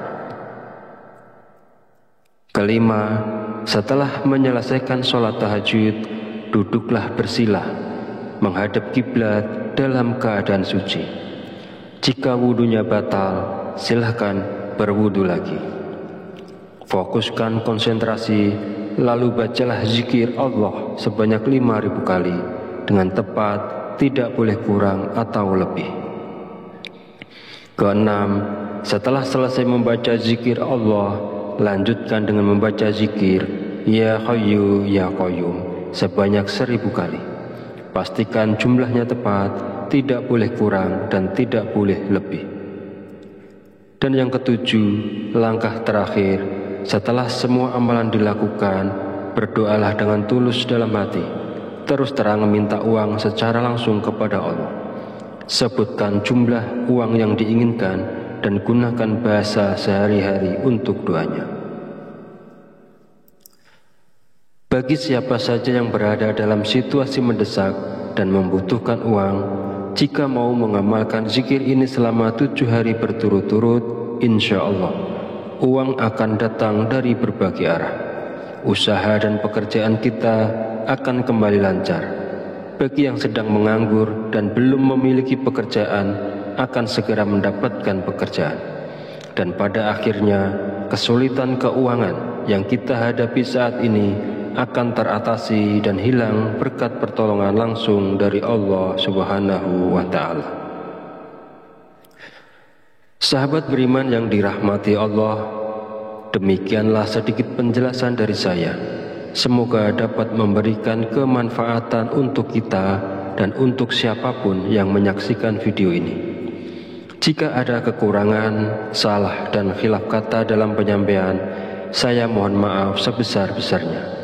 Kelima, setelah menyelesaikan sholat tahajud, duduklah bersilah, menghadap kiblat dalam keadaan suci. Jika wudhunya batal, silahkan berwudhu lagi. Fokuskan konsentrasi, lalu bacalah zikir Allah sebanyak 5.000 kali dengan tepat, tidak boleh kurang atau lebih. Keenam, setelah selesai membaca zikir Allah, lanjutkan dengan membaca zikir Ya Hayyu Ya Qayyum sebanyak 1.000 kali. Pastikan jumlahnya tepat, tidak boleh kurang dan tidak boleh lebih. Dan yang ketujuh, langkah terakhir, setelah semua amalan dilakukan, berdoalah dengan tulus dalam hati, terus terang meminta uang secara langsung kepada Allah. Sebutkan jumlah uang yang diinginkan dan gunakan bahasa sehari-hari untuk doanya. Bagi siapa saja yang berada dalam situasi mendesak dan membutuhkan uang, jika mau mengamalkan zikir ini selama 7 hari berturut-turut, insya Allah uang akan datang dari berbagai arah. Usaha dan pekerjaan kita akan kembali lancar. Bagi yang sedang menganggur dan belum memiliki pekerjaan, akan segera mendapatkan pekerjaan. Dan pada akhirnya, kesulitan keuangan yang kita hadapi saat ini akan teratasi dan hilang berkat pertolongan langsung dari Allah Subhanahu wa Ta'ala. Sahabat beriman yang dirahmati Allah, demikianlah sedikit penjelasan dari saya. Semoga dapat memberikan kemanfaatan untuk kita dan untuk siapapun yang menyaksikan video ini. Jika ada kekurangan, salah dan khilaf kata dalam penyampaian, saya mohon maaf sebesar-besarnya.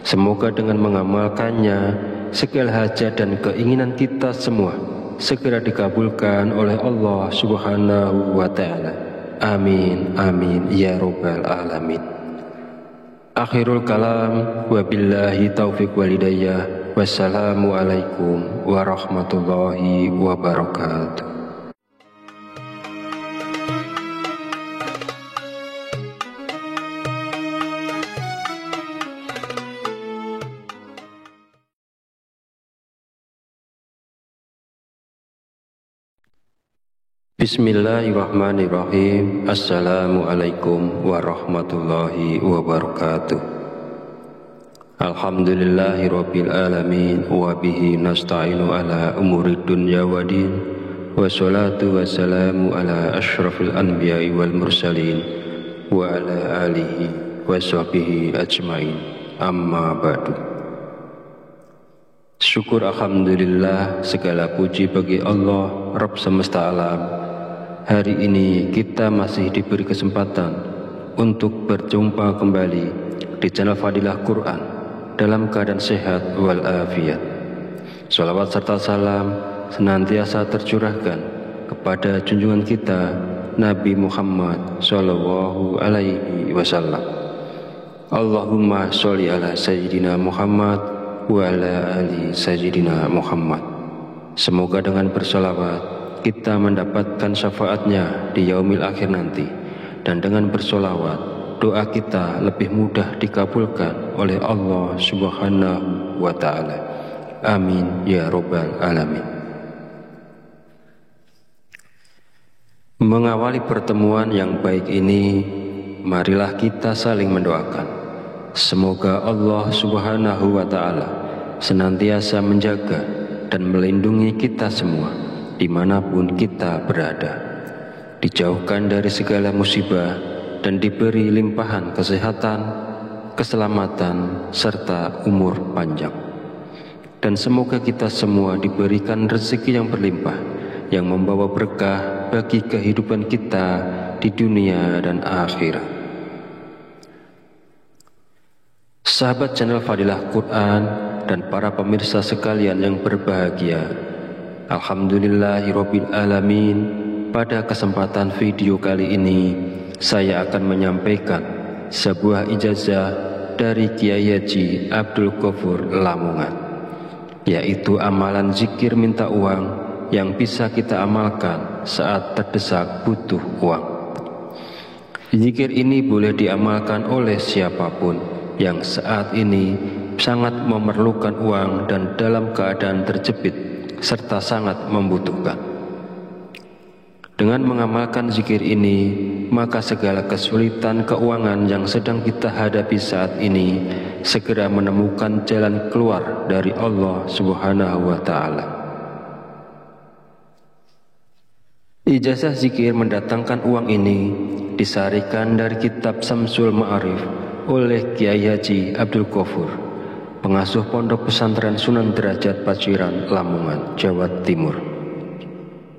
Semoga dengan mengamalkannya, segala hajat dan keinginan kita semua segera dikabulkan oleh Allah Subhanahu wa Ta'ala. Amin, amin, ya Rabbal Alamin. Akhirul kalam, wabillahi taufiq walhidayah. Wassalamualaikum warahmatullahi wabarakatuh. Bismillahirrahmanirrahim. Assalamualaikum warahmatullahi wabarakatuh. Alhamdulillahirabbil alamin wa bihi nasta'inu ala umuri dunya waddin. Wassalatu wassalamu ala asyrafil anbiya'i wal mursalin wa ala alihi wa sahbihi ajmain. Amma ba'du. Syukur alhamdulillah, segala puji bagi Allah Rabb semesta alam. Hari ini kita masih diberi kesempatan untuk berjumpa kembali di channel Fadilah Quran dalam keadaan sehat walafiat. Shalawat serta salam senantiasa tercurahkan kepada junjungan kita Nabi Muhammad Sallallahu Alaihi Wasallam. Allahumma sholli ala Sayyidina Muhammad wa ala ali Sayyidina Muhammad. Semoga dengan bersolawat kita mendapatkan syafaatnya di yaumil akhir nanti, dan dengan bersolawat doa kita lebih mudah dikabulkan oleh Allah Subhanahu wa Ta'ala. Amin ya Rabbal Alamin. Mengawali pertemuan yang baik ini, marilah kita saling mendoakan. Semoga Allah Subhanahu wa Ta'ala senantiasa menjaga dan melindungi kita semua dimanapun kita berada, dijauhkan dari segala musibah dan diberi limpahan kesehatan, keselamatan, serta umur panjang. Dan semoga kita semua diberikan rezeki yang berlimpah, yang membawa berkah bagi kehidupan kita di dunia dan akhirat. Sahabat channel Fadilah Quran dan para pemirsa sekalian yang berbahagia, alhamdulillahirabbil alamin. Pada kesempatan video kali ini saya akan menyampaikan sebuah ijazah dari Kiai Haji Abdul Ghafur Lamongan, yaitu amalan zikir minta uang yang bisa kita amalkan saat terdesak butuh uang. Zikir ini boleh diamalkan oleh siapapun yang saat ini sangat memerlukan uang dan dalam keadaan terjepit serta sangat membutuhkan. Dengan mengamalkan zikir ini, maka segala kesulitan keuangan yang sedang kita hadapi saat ini segera menemukan jalan keluar dari Allah Subhanahu wa Ta'ala. Ijazah zikir mendatangkan uang ini disarikan dari kitab Samsul Ma'arif oleh Kiai Haji Abdul Ghafur, pengasuh Pondok Pesantren Sunan Derajat Paciran, Lamongan, Jawa Timur.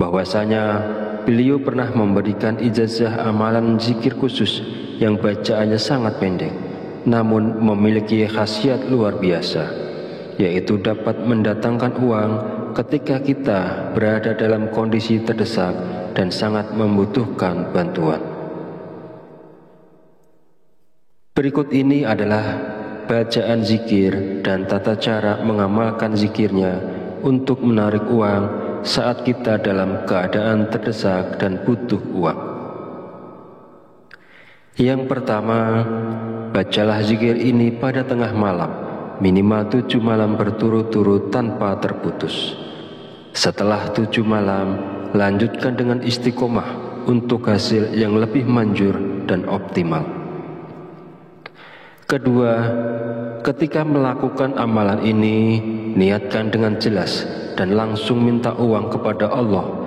Bahwasanya beliau pernah memberikan ijazah amalan zikir khusus yang bacaannya sangat pendek, namun memiliki khasiat luar biasa, yaitu dapat mendatangkan uang ketika kita berada dalam kondisi terdesak dan sangat membutuhkan bantuan. Berikut ini adalah bacaan zikir dan tata cara mengamalkan zikirnya untuk menarik uang saat kita dalam keadaan terdesak dan butuh uang. Yang pertama, bacalah zikir ini pada tengah malam, minimal 7 malam berturut-turut tanpa terputus. Setelah 7 malam, lanjutkan dengan istiqomah untuk hasil yang lebih manjur dan optimal. Kedua, ketika melakukan amalan ini, niatkan dengan jelas dan langsung minta uang kepada Allah